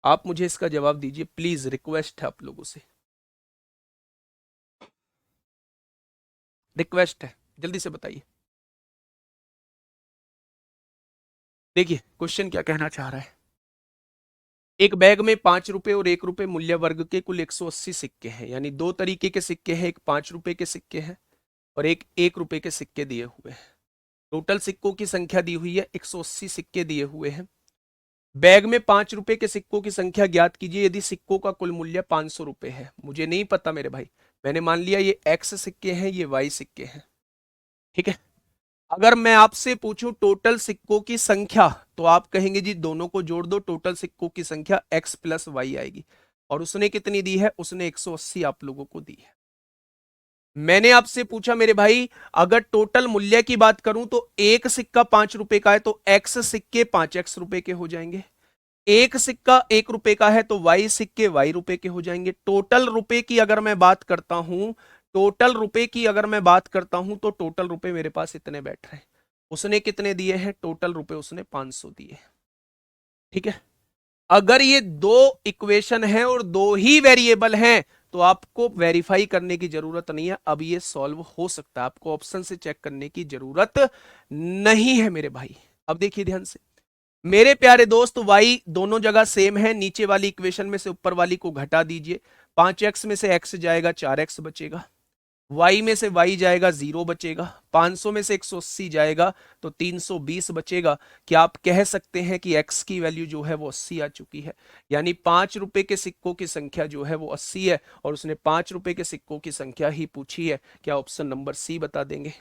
आप मुझे इसका जवाब दीजिए प्लीज, रिक्वेस्ट है आप लोगों से, रिक्वेस्ट है, जल्दी से बताइए। देखिए क्वेश्चन क्या कहना चाह रहा है, एक बैग में 5 रुपए और 1 रुपए मूल्य वर्ग के कुल 180 सिक्के हैं, यानी दो तरीके के सिक्के हैं, एक 5 रुपए के सिक्के हैं और एक 1 रुपए के सिक्के दिए हुए हैं। टोटल सिक्कों की संख्या दी हुई है, 180 सिक्के दिए हुए हैं। बैग में 5 रुपए के सिक्कों की संख्या ज्ञात कीजिए यदि सिक्कों का कुल मूल्य 500 रुपए है। मुझे नहीं पता मेरे भाई, मैंने मान लिया ये एक्स सिक्के हैं, ये वाई सिक्के हैं, ठीक है। अगर मैं आपसे पूछूं टोटल सिक्कों की संख्या, तो आप कहेंगे जी दोनों को जोड़ दो, टोटल सिक्कों की संख्या x प्लस वाई आएगी। और उसने कितनी दी है? उसने 180 आप लोगों को दी है। मैंने आपसे पूछा मेरे भाई, अगर टोटल मूल्य की बात करूं तो एक सिक्का 5 रुपए का है तो x सिक्के 5x रुपए के हो जाएंगे। एक सिक्का 1 रुपए का है तो y सिक्के y रुपए के हो जाएंगे। टोटल रुपए की अगर मैं बात करता हूं, टोटल रुपए की अगर मैं बात करता हूं तो टोटल रुपए मेरे पास इतने बैठ रहे हैं। उसने कितने दिए हैं? टोटल रुपए उसने 500 दिए, ठीक है। अगर ये दो इक्वेशन है और दो ही वेरिएबल हैं तो आपको वेरीफाई करने की जरूरत नहीं है, अब ये सॉल्व हो सकता है, आपको ऑप्शन से चेक करने की जरूरत नहीं है मेरे भाई। अब देखिए ध्यान से मेरे प्यारे दोस्त, y दोनों जगह सेम है, नीचे वाली इक्वेशन में से ऊपर वाली को घटा दीजिए। 5x में से x जाएगा 4x बचेगा, y में से y जाएगा 0 बचेगा, 500 में से 180 जाएगा तो 320 बचेगा। क्या आप कह सकते हैं कि x की वैल्यू जो है वो 80 आ चुकी है? यानी 5 रुपए के सिक्कों की संख्या जो है वो 80 है और उसने 5 रुपए के सिक्कों की संख्या ही पूछी है। क्या ऑप्शन नंबर सी बता देंगे?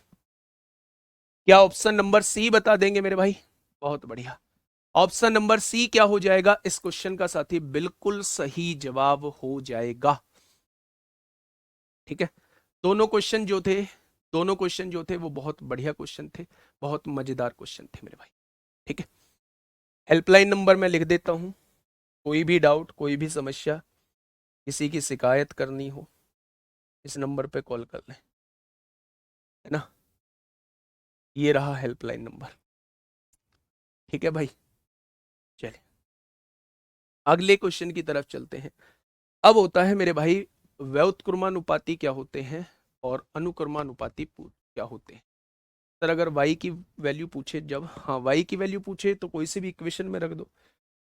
क्या ऑप्शन नंबर सी बता देंगे मेरे भाई? बहुत बढ़िया, ऑप्शन नंबर सी क्या हो जाएगा इस क्वेश्चन का साथी? बिल्कुल सही जवाब हो जाएगा, ठीक है। दोनों क्वेश्चन जो थे, दोनों क्वेश्चन जो थे वो बहुत बढ़िया क्वेश्चन थे, बहुत मजेदार क्वेश्चन थे मेरे भाई, ठीक है। हेल्पलाइन नंबर मैं लिख देता हूं, कोई भी डाउट, कोई भी समस्या, किसी की शिकायत करनी हो इस नंबर पे कॉल कर लें, है ना। ये रहा हेल्पलाइन नंबर, ठीक है भाई। चलिए अगले क्वेश्चन की तरफ चलते हैं। अब होता है मेरे भाई व्युत्क्रमानुपाती क्या होते हैं और अनुक्रमानुपाती क्या होते हैं। सर अगर y की वैल्यू पूछे, जब हाँ y की वैल्यू पूछे तो कोई से भी इक्वेशन में रख दो।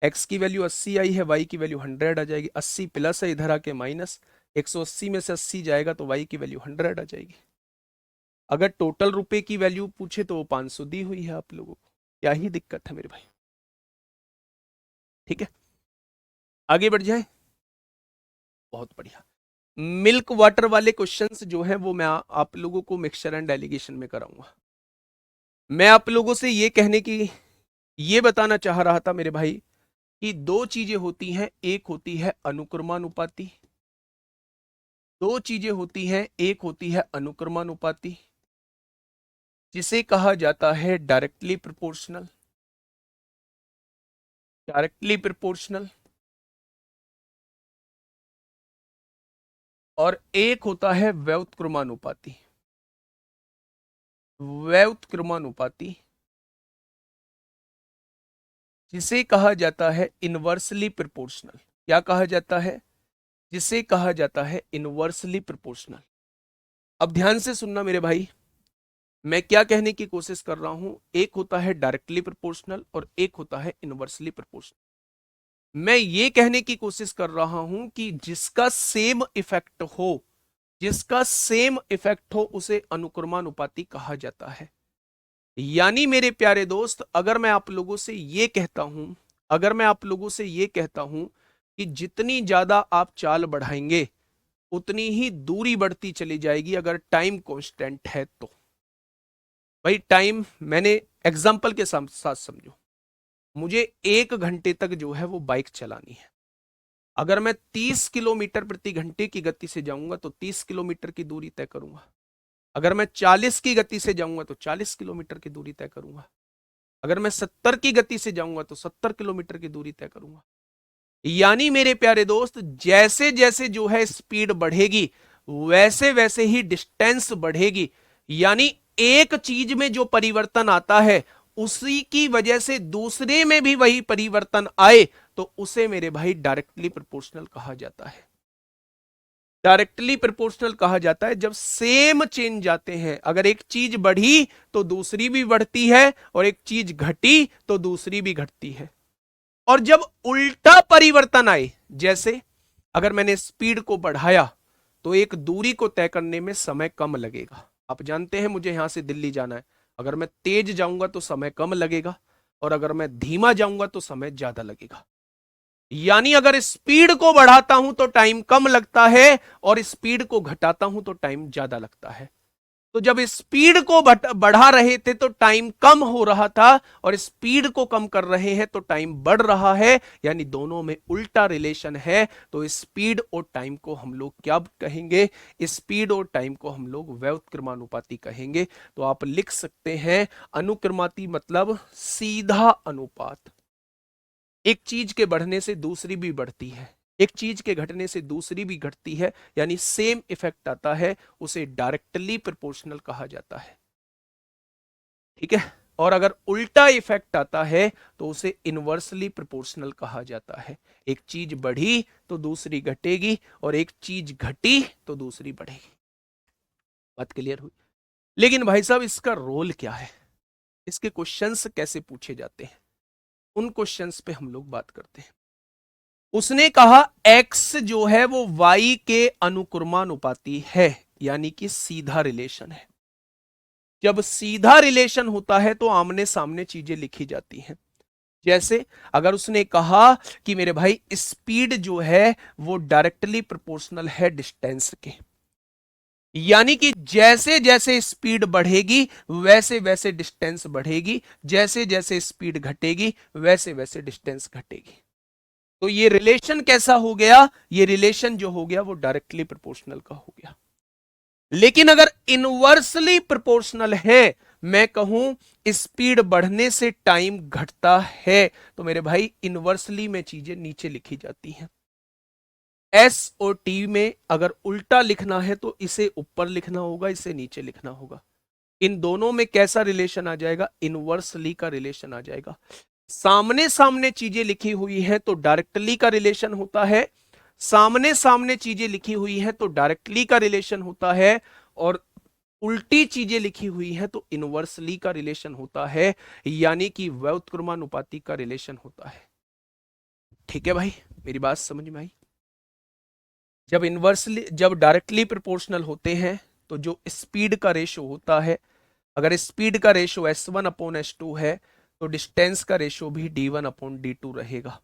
x की वैल्यू 80 आई है, y की वैल्यू 100 आ जाएगी। 80 प्लस है, इधर आके माइनस, 180 में से 80 जाएगा तो y की वैल्यू 100 आ जाएगी। अगर टोटल रुपए की वैल्यू पूछे तो वो 500 दी हुई है आप लोगों को, क्या ही दिक्कत है मेरे भाई, ठीक है। आगे बढ़ जाए, बहुत बढ़िया। मिल्क वाटर वाले क्वेश्चंस जो हैं वो मैं आप लोगों को मिक्सचर एंड डेलीगेशन में कराऊंगा। मैं आप लोगों से ये कहने की, ये बताना चाह रहा था मेरे भाई कि दो चीजें होती हैं, एक होती है अनुक्रमानुपाती, दो चीजें होती हैं, एक होती है अनुक्रमानुपाती जिसे कहा जाता है डायरेक्टली प्रोपोर्शनल, डायरेक्टली प्रोपोर्शनल, और एक होता है व्युत्क्रमानुपाती, व्युत्क्रमानुपाती जिसे कहा जाता है इनवर्सली प्रोपोर्शनल। क्या कहा जाता है? जिसे कहा जाता है इनवर्सली प्रोपोर्शनल। अब ध्यान से सुनना मेरे भाई, मैं क्या कहने की कोशिश कर रहा हूं, एक होता है डायरेक्टली प्रोपोर्शनल और एक होता है इनवर्सली प्रोपोर्शनल। मैं ये कहने की कोशिश कर रहा हूं कि जिसका सेम इफेक्ट हो, जिसका सेम इफेक्ट हो उसे अनुक्रमानुपाती कहा जाता है। यानी मेरे प्यारे दोस्त, अगर मैं आप लोगों से ये कहता हूं, अगर मैं आप लोगों से ये कहता हूं कि जितनी ज्यादा आप चाल बढ़ाएंगे उतनी ही दूरी बढ़ती चली जाएगी अगर टाइम कांस्टेंट है तो। भाई टाइम मैंने एग्जांपल के साथ समझो, मुझे 1 घंटे तक जो है वो बाइक चलानी है। अगर मैं 30 किलोमीटर प्रति घंटे की गति से जाऊंगा तो 30 किलोमीटर की दूरी तय करूंगा। अगर मैं 40 की गति से जाऊंगा तो 40 किलोमीटर की दूरी तय करूंगा। अगर मैं 70 की गति से जाऊंगा तो 70 किलोमीटर की दूरी तय करूंगा। यानी मेरे प्यारे दोस्त, जैसे जैसे जो है स्पीड बढ़ेगी वैसे वैसे ही डिस्टेंस बढ़ेगी। यानी एक चीज में जो परिवर्तन आता है उसी की वजह से दूसरे में भी वही परिवर्तन आए तो उसे मेरे भाई डायरेक्टली प्रोपोर्शनल कहा जाता है। डायरेक्टली प्रोपोर्शनल कहा जाता है जब सेम चेंज जाते हैं। अगर एक चीज बढ़ी तो दूसरी भी बढ़ती है और एक चीज घटी तो दूसरी भी घटती है। और जब उल्टा परिवर्तन आए, जैसे अगर मैंने स्पीड को बढ़ाया तो एक दूरी को तय करने में समय कम लगेगा। आप जानते हैं मुझे यहां से दिल्ली जाना है, अगर मैं तेज जाऊंगा तो समय कम लगेगा, और अगर मैं धीमा जाऊंगा तो समय ज्यादा लगेगा। यानी अगर स्पीड को बढ़ाता हूं तो टाइम कम लगता है, और स्पीड को घटाता हूं तो टाइम ज्यादा लगता है। तो जब स्पीड को बढ़ा रहे थे तो टाइम कम हो रहा था, और स्पीड को कम कर रहे हैं तो टाइम बढ़ रहा है, यानी दोनों में उल्टा रिलेशन है। तो स्पीड और टाइम को हम लोग क्या कहेंगे? स्पीड और टाइम को हम लोग व्युत्क्रमानुपाती कहेंगे। तो आप लिख सकते हैं अनुक्रमाती मतलब सीधा अनुपात। एक चीज के बढ़ने से दूसरी भी बढ़ती है, एक चीज के घटने से दूसरी भी घटती है, यानी सेम इफेक्ट आता है, उसे डायरेक्टली प्रोपोर्शनल कहा जाता है। ठीक है, और अगर उल्टा इफेक्ट आता है तो उसे इनवर्सली प्रोपोर्शनल कहा जाता है। एक चीज बढ़ी तो दूसरी घटेगी, और एक चीज घटी तो दूसरी बढ़ेगी। बात क्लियर हुई? लेकिन भाई साहब इसका रोल क्या है, इसके क्वेश्चंस कैसे पूछे जाते हैं, उन क्वेश्चंस पे हम लोग बात करते हैं। उसने कहा x जो है वो y के अनुक्रमानुपाती है, यानी कि सीधा रिलेशन है। जब सीधा रिलेशन होता है तो आमने सामने चीजें लिखी जाती हैं। जैसे अगर उसने कहा कि मेरे भाई स्पीड जो है वो डायरेक्टली प्रोपोर्शनल है डिस्टेंस के, यानी कि जैसे जैसे स्पीड बढ़ेगी वैसे वैसे डिस्टेंस बढ़ेगी, जैसे जैसे स्पीड घटेगी वैसे वैसे डिस्टेंस घटेगी। तो ये रिलेशन कैसा हो गया? ये रिलेशन जो हो गया वो डायरेक्टली प्रोपोर्शनल का हो गया। लेकिन अगर इनवर्सली प्रोपोर्शनल है, मैं कहूं स्पीड बढ़ने से टाइम घटता है, तो मेरे भाई इनवर्सली में चीजें नीचे लिखी जाती हैं। एस और टी में अगर उल्टा लिखना है तो इसे ऊपर लिखना होगा, इसे नीचे लिखना होगा। इन दोनों में कैसा रिलेशन आ जाएगा? इनवर्सली का रिलेशन आ जाएगा। सामने सामने चीजें लिखी हुई है तो डायरेक्टली का रिलेशन होता है, सामने सामने चीजें लिखी हुई है तो डायरेक्टली का रिलेशन होता है, और उल्टी चीजें लिखी हुई है तो इनवर्सली का रिलेशन होता है, यानी कि व्युत्क्रमानुपाती का रिलेशन होता है। ठीक है भाई, मेरी बात समझ में आई? जब डायरेक्टली प्रोपोर्शनल होते हैं तो जो स्पीड का रेशो होता है, अगर स्पीड का रेशो s1/s2 है तो डिस्टेंस का रेशो भी d1/d2 रहेगा,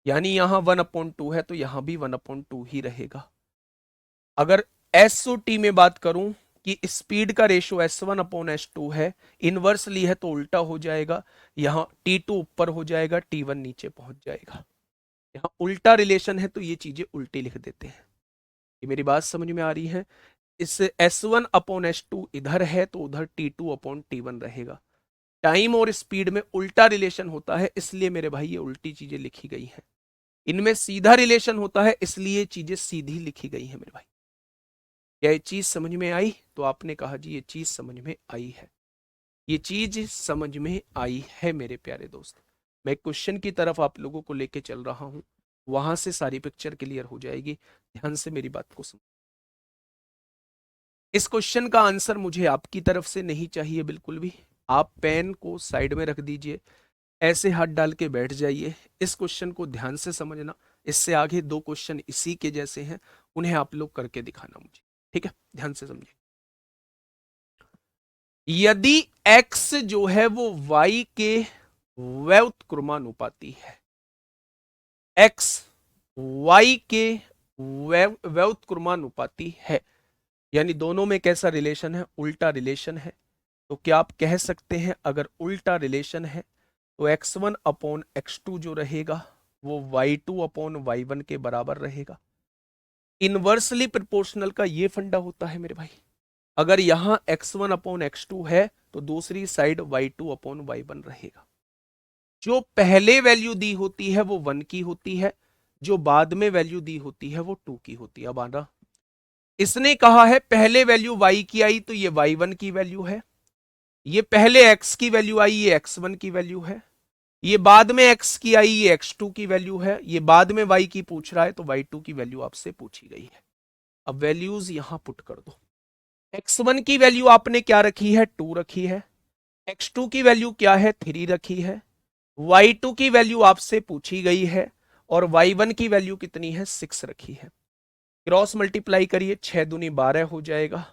यानी यहां 1/2 है तो यहां भी 1/2 ही रहेगा। अगर एस और टी में बात करूं कि स्पीड का रेशो s1/s2 है, इनवर्सली है तो उल्टा हो जाएगा, यहां t2 ऊपर हो जाएगा, t1 नीचे पहुंच जाएगा। यहां उल्टा रिलेशन है तो ये चीजें उल्टी लिख देते हैं। ये मेरी बात समझ में आ रही है? इस s1/s2 इधर है तो उधर t2/t1 रहेगा। टाइम और स्पीड में उल्टा रिलेशन होता है, इसलिए मेरे भाई ये उल्टी चीजें लिखी गई हैं। इनमें सीधा रिलेशन होता है, इसलिए चीजें सीधी लिखी गई हैं मेरे भाई। क्या ये चीज समझ में आई? तो आपने कहा जी ये चीज समझ में आई है, ये चीज समझ में आई है मेरे प्यारे दोस्त। मैं क्वेश्चन की तरफ आप लोगों को लेके चल रहा हूं, वहां से सारी पिक्चर क्लियर हो जाएगी। ध्यान से मेरी बात को समझ। इस क्वेश्चन का आंसर मुझे आपकी तरफ से नहीं चाहिए बिल्कुल भी। आप पेन को साइड में रख दीजिए, ऐसे हाथ डाल के बैठ जाइए, इस क्वेश्चन को ध्यान से समझना। इससे आगे दो क्वेश्चन इसी के जैसे हैं, उन्हें आप लोग करके दिखाना मुझे। ठीक है, ध्यान से समझिए। यदि x जो है वो y के व्युत्क्रमानुपाती है, x y के व्युत्क्रमानुपाती है, यानी दोनों में कैसा रिलेशन है? उल्टा रिलेशन है। तो क्या आप कह सकते हैं अगर उल्टा रिलेशन है तो x1/x2 जो रहेगा वो y2/y1 के बराबर रहेगा। इनवर्सली प्रोपोर्शनल का ये फंडा होता है मेरे भाई, अगर यहां x1/x2 है तो दूसरी साइड y2/y1 रहेगा। जो पहले वैल्यू दी होती है वो 1 की होती है, जो बाद में वैल्यू दी होती है वो 2 की होती है। अब आना, इसने कहा है पहले वैल्यू y की आई तो ये y1 की वैल्यू है, ये पहले x की वैल्यू आई ये x1 की वैल्यू है, ये बाद में x की आई ये x2 की वैल्यू है, ये बाद में y की पूछ रहा है तो y2 की वैल्यू आपसे पूछी गई है। अब वैल्यूज यहां पुट कर दो। x1 की वैल्यू आपने क्या रखी है? 2 रखी है। x2 की वैल्यू क्या है? 3 रखी है। y2 की वैल्यू आपसे पूछी गई है और y1 की वैल्यू कितनी है 6 रखी है। क्रॉस मल्टीप्लाई करिए, 6 दूनी 12 हो जाएगा।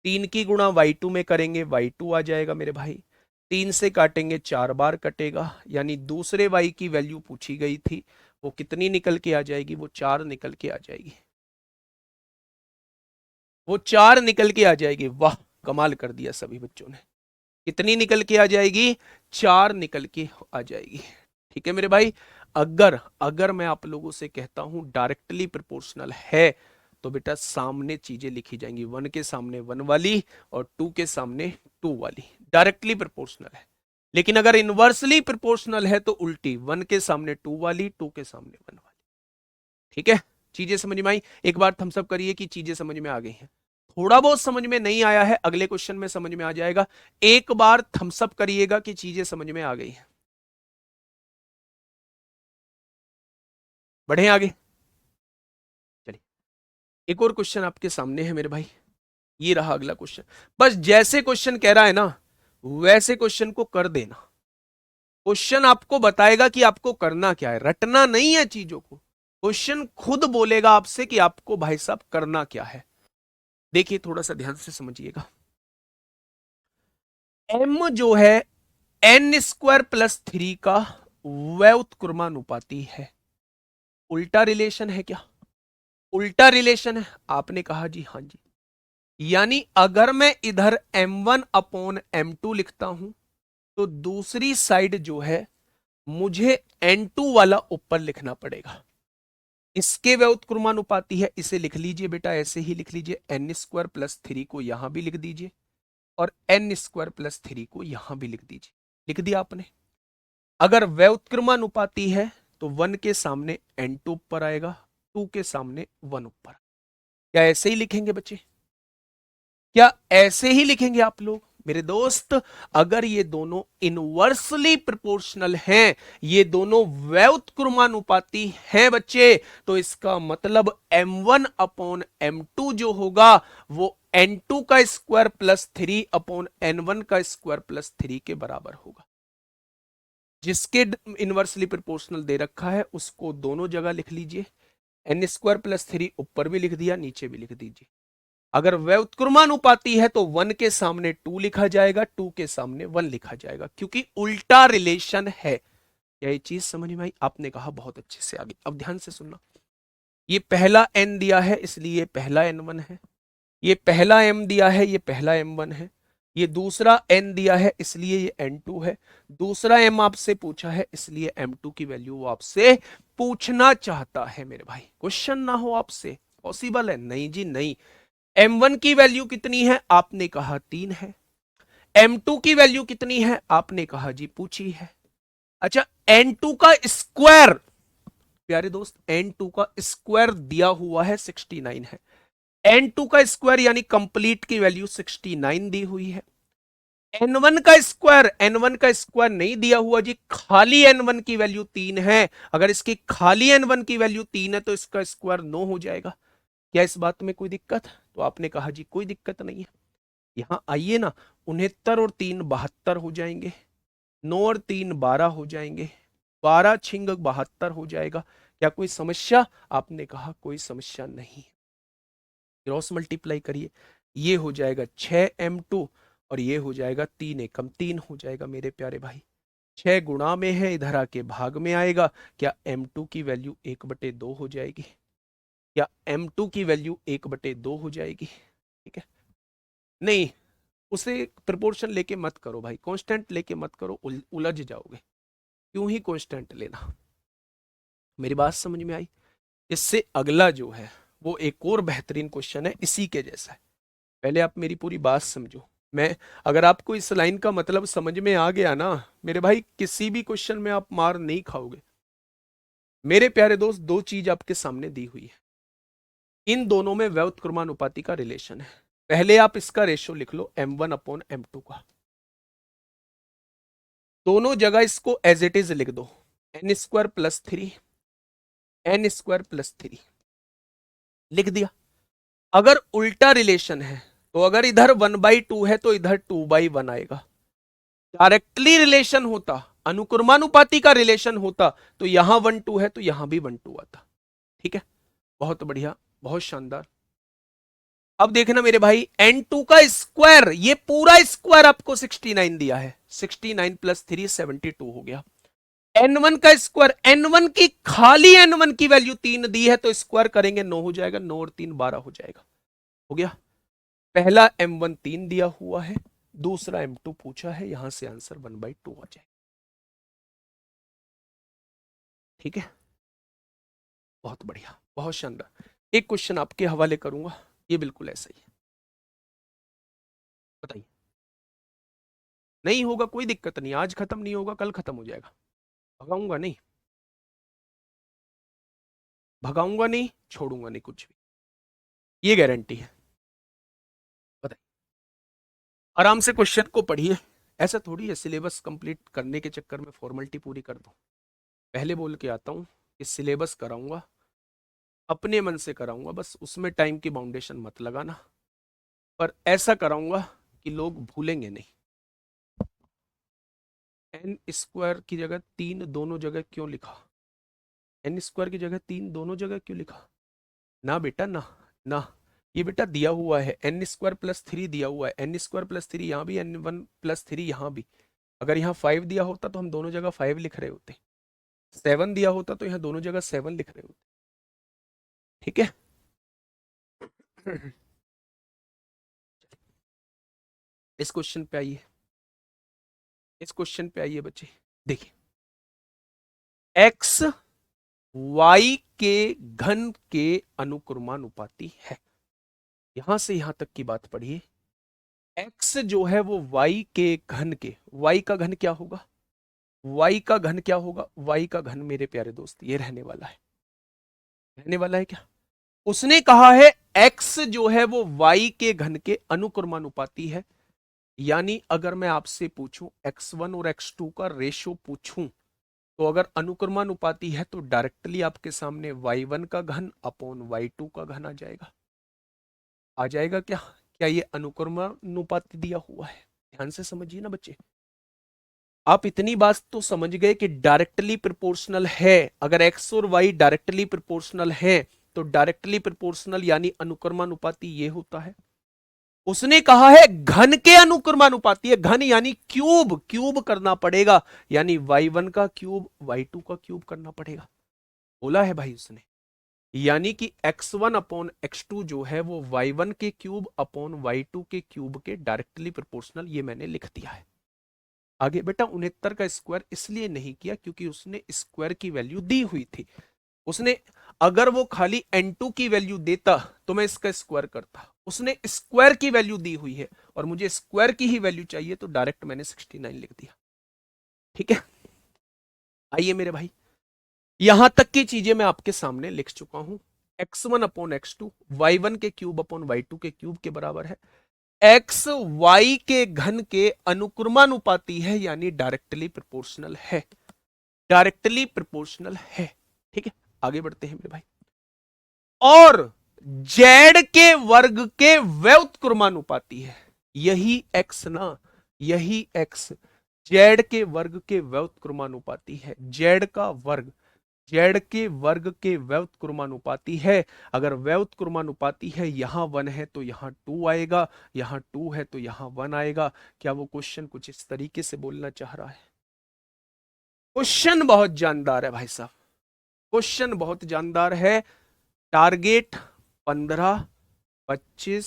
3 की गुणा y2 में करेंगे y2 आ जाएगा मेरे भाई। 3 से काटेंगे 4 बार कटेगा, यानी दूसरे y की वैल्यू पूछी गई थी वो कितनी निकल के आ जाएगी, वो 4 निकल के आ जाएगी। वो 4 निकल के आ जाएगी। वाह, कमाल कर दिया सभी बच्चों ने। कितनी निकल के आ जाएगी, 4 निकल के आ जाएगी। ठीक है मेरे भाई। अगर अगर मैं आप लोगों से कहता हूं डायरेक्टली प्रोपोर्शनल है तो बेटा सामने चीजें लिखी जाएंगी, 1 के सामने 1 वाली और 2 के सामने 2 वाली। डायरेक्टली प्रोपोर्शनल है। लेकिन अगर इनवर्सली प्रोपोर्शनल है तो उल्टी, 1 के सामने 2 वाली, 2 के सामने 1 वाली। ठीक है, चीजें समझ में आई? एक बार थम्स अप करिए कि चीजें समझ में आ गई हैं। थोड़ा बहुत समझ में नहीं आया है, अगले क्वेश्चन में समझ में आ जाएगा। एक बार थम्स अप करिएगा कि चीजें समझ में आ गई हैं। बढ़े आगे, चलिए एक और क्वेश्चन आपके सामने है मेरे भाई। ये रहा अगला क्वेश्चन। बस जैसे क्वेश्चन कह रहा है ना वैसे क्वेश्चन को कर देना। क्वेश्चन आपको बताएगा कि आपको करना क्या है, रटना नहीं है चीजों को। क्वेश्चन खुद बोलेगा आपसे कि आपको भाई साहब करना क्या है। देखिए थोड़ा सा ध्यान से समझिएगा। एम जो है एन स्क्वायर प्लस 3 का व्युत्क्रमानुपाती है। उल्टा रिलेशन है क्या? उल्टा रिलेशन है? आपने कहा जी हाँ जी। यानी अगर मैं इधर m1 अपॉन m2 लिखता हूं तो दूसरी साइड जो है मुझे n2 वाला ऊपर लिखना पड़ेगा। इसके व्युत्क्रमानुपाती है, इसे लिख लीजिए बेटा, ऐसे ही लिख लीजिए। एन स्क्वायर प्लस 3 को यहां भी लिख दीजिए और एन स्क्वायर प्लस 3 को यहां भी लिख दीजिए। लिख दिया आपने। अगर व्युत्क्रमानुपाती है तो 1 के सामने n2 ऊपर आएगा, 2 के सामने 1 ऊपर। क्या ऐसे ही लिखेंगे बच्चे? क्या ऐसे ही लिखेंगे आप लोग मेरे दोस्त? अगर ये दोनों इनवर्सली प्रोपोर्शनल हैं, ये दोनों व्युत्क्रमानुपाती हैं बच्चे, तो इसका मतलब m1 अपॉन m2 जो होगा वो n2 का स्क्वायर प्लस 3 अपॉन n1 का स्क्वायर प्लस 3 के बराबर होगा। जिसके इनवर्सली प्रोपोर्शनल दे रखा है उसको दोनों जगह लिख लीजिए। एन स्क्वायर प्लस 3 ऊपर भी लिख दिया, नीचे भी लिख दीजिए। अगर व्युत्क्रमानुपाती है तो 1 के सामने 2 लिखा जाएगा, 2 के सामने 1 लिखा जाएगा, क्योंकि उल्टा रिलेशन है। क्या ये चीज समझ में आई? आपने कहा बहुत अच्छे से आगे। अब ध्यान से सुनना। ये पहला n दिया है इसलिए ये पहला n1 है। ये पहला m दिया है, ये पहला m1 है। ये दूसरा n दिया है इसलिए ये n2 है। दूसरा m आपसे पूछा है इसलिए m2 की वैल्यू वो आपसे पूछना चाहता है मेरे भाई। क्वेश्चन ना हो आपसे, पॉसिबल है? नहीं जी नहीं। m1 की वैल्यू कितनी है? आपने कहा 3 है। m2 की वैल्यू कितनी है? आपने कहा जी पूछी है। अच्छा, n2 का स्क्वायर, प्यारे दोस्त n2 का स्क्वायर दिया हुआ है 69 है। n2 का स्क्वायर यानी कंप्लीट की वैल्यू 69 दी हुई है। n1 का स्क्वायर, n1 का स्क्वायर नहीं दिया हुआ जी, खाली n1 की वैल्यू 3 है। अगर इसकी खाली n1 की वैल्यू 3 है तो इसका स्क्वायर 9 हो जाएगा। क्या इस बात में कोई दिक्कत? तो आपने कहा जी कोई दिक्कत नहीं है। यहां आइए ना, 69 और 3 72 हो जाएंगे, 9 और 3 12 हो जाएंगे, 12 छिंग 72 हो जाएगा। क्या कोई समस्या? आपने कहा कोई समस्या नहीं। क्रॉस मल्टीप्लाई करिए, ये हो जाएगा 6m2 और ये हो जाएगा 3 एकम 3 हो जाएगा मेरे प्यारे भाई। 6 गुणा में है, इधर आके भाग में आएगा। क्या m2 की वैल्यू 1/2 हो जाएगी? क्या m2 की वैल्यू 1/2 हो जाएगी? ठीक है, नहीं उसे प्रोपोर्शन लेके मत करो भाई, कांस्टेंट लेके मत करो, उलझ जाओगे। क्यों ही कांस्टेंट लेना? मेरी बात समझ में आई? इससे अगला जो है वो एक और बेहतरीन क्वेश्चन है, इसी के जैसा है। पहले आप मेरी पूरी बात समझो। मैं, अगर आपको इस लाइन का मतलब समझ में आ गया ना मेरे भाई, किसी भी क्वेश्चन में आप मार नहीं खाओगे। मेरे प्यारे दोस्त, दो चीज आपके सामने दी हुई है, इन दोनों में व्युत्क्रमानुपाती का रिलेशन है। पहले आप इसका रेशियो लिख लो m1 अपॉन m2 का। दोनों जगह इसको एज इट इज लिख दो, N square plus 3, N square plus 3 लिख दिया। अगर उल्टा रिलेशन है तो अगर इधर 1/2 है तो इधर 2/1 आएगा। डायरेक्टली रिलेशन होता अनुक्रमानुपाती का रिलेशन होता तो यहां 1 2 है तो यहां भी 1 2 आता। ठीक है, बहुत बढ़िया, बहुत शानदार। अब देखना मेरे भाई, n2 का स्क्वायर, ये पूरा स्क्वायर आपको 69 दिया है, 69 प्लस 3 72 हो गया। n1 का स्क्वायर, n1 की खाली n1 की वैल्यू 3 दी है तो स्क्वायर करेंगे 9 हो जाएगा, 9 और 3 12 हो जाएगा। हो गया, पहला m1 3 दिया हुआ है, दूसरा m2 पूछा है, यहां से आंसर 1/2 आ जाएगा। ठीक है, बहुत बढ़िया, बहुत शानदार। एक क्वेश्चन आपके हवाले करूंगा, ये बिल्कुल ऐसा ही है, बताइए। नहीं होगा कोई दिक्कत नहीं, आज खत्म नहीं होगा कल खत्म हो जाएगा, भगाऊंगा नहीं, भगाऊंगा नहीं, छोड़ूंगा नहीं कुछ भी, ये गारंटी है। बताइए, आराम से क्वेश्चन को पढ़िए, ऐसा थोड़ी है सिलेबस कंप्लीट करने के चक्कर में फॉर्मेलिटी पूरी कर दो। पहले बोल के आता हूं कि सिलेबस कराऊंगा, अपने मन से कराऊंगा, बस उसमें टाइम की बाउंडेशन मत लगाना, पर ऐसा कराऊंगा कि लोग भूलेंगे नहीं। एन स्क्वायर की जगह 3 दोनों जगह क्यों लिखा? एन स्क्वायर की जगह 3 दोनों जगह क्यों लिखा? ना बेटा ना, ना, ये बेटा दिया हुआ है, एन स्क्वायर प्लस 3 दिया हुआ है, एन स्क्वायर प्लस 3 यहाँ भी, n1 प्लस 3 यहाँ भी। अगर यहाँ 5 दिया होता तो हम दोनों जगह 5 लिख रहे होते, 7 दिया होता तो यहाँ दोनों जगह 7 लिख रहे होते। ठीक है। इस क्वेश्चन पे आइए, इस क्वेश्चन पे आइए बच्चे, देखिए, एक्स वाई के घन के अनुक्रमानुपाती है, यहां से यहां तक की बात पढ़िए। एक्स जो है वो वाई के घन के, वाई का घन क्या होगा, वाई का घन क्या होगा, वाई का घन मेरे प्यारे दोस्त ये रहने वाला है, रहने वाला है क्या? उसने कहा है एक्स जो है वो वाई के घन के अनुक्रमानुपाती है, यानी अगर मैं आपसे पूछूं x1 और x2 का रेशो पूछूं, तो अगर अनुक्रमानुपाती है तो डायरेक्टली आपके सामने y1 का घन अपॉन y2 का घन आ जाएगा। आ जाएगा क्या? क्या ये अनुक्रमानुपाती दिया हुआ है? ध्यान से समझिए ना बच्चे, आप इतनी बात तो समझ गए कि डायरेक्टली प्रोपोर्शनल है, अगर x और y डायरेक्टली प्रोपोर्शनल है तो डायरेक्टली प्रोपोर्शनल यानी अनुक्रमानुपाती ये होता है। उसने कहा है घन के अनुक्रमानुपाती है, घन यानी क्यूब, क्यूब करना पड़ेगा, यानी y1 का क्यूब y2 का क्यूब करना पड़ेगा, बोला है भाई उसने। यानी कि x1 अपॉन x2 जो है वो y1 के क्यूब अपॉन y2 के क्यूब के डायरेक्टली प्रोपोर्शनल, ये मैंने लिख दिया है। आगे बेटा 69 का स्क्वायर इसलिए नहीं किया क्योंकि उसने स्क्वायर की वैल्यू दी हुई थी, उसने, अगर वो खाली n2 की वैल्यू देता तो मैं इसका स्क्वायर करता, उसने स्क्वायर की वैल्यू दी हुई है और मुझे स्क्वायर की ही वैल्यू चाहिए तो डायरेक्ट मैंने 69 लिख दिया। ठीक है, आइए मेरे भाई, यहां तक की चीजें मैं आपके सामने लिख चुका हूं। x1 अपॉन x2 y1 के क्यूब अपॉन y2 के क्यूब के बराबर है, x y के घन के अनुक्रमानुपाती है यानी डायरेक्टली प्रोपोर्शनल है, डायरेक्टली प्रोपोर्शनल है। ठीक है, आगे बढ़ते हैं मेरे भाई, और जेड के वर्ग के व्युत्क्रमानुपाती है, यही एक्स ना, यही एक्स जेड के वर्ग के व्युत्क्रमानुपाती है, जेड का वर्ग, जेड के वर्ग के व्युत्क्रमानुपाती है। अगर व्युत्क्रमानुपाती है, यहां 1 है तो यहां 2 आएगा, यहां 2 है तो यहां 1 आएगा। क्या वो क्वेश्चन कुछ इस तरीके से बोलना चाह रहा है? क्वेश्चन बहुत जानदार है भाई साहब, क्वेश्चन बहुत जानदार है। टारगेट 15, 25,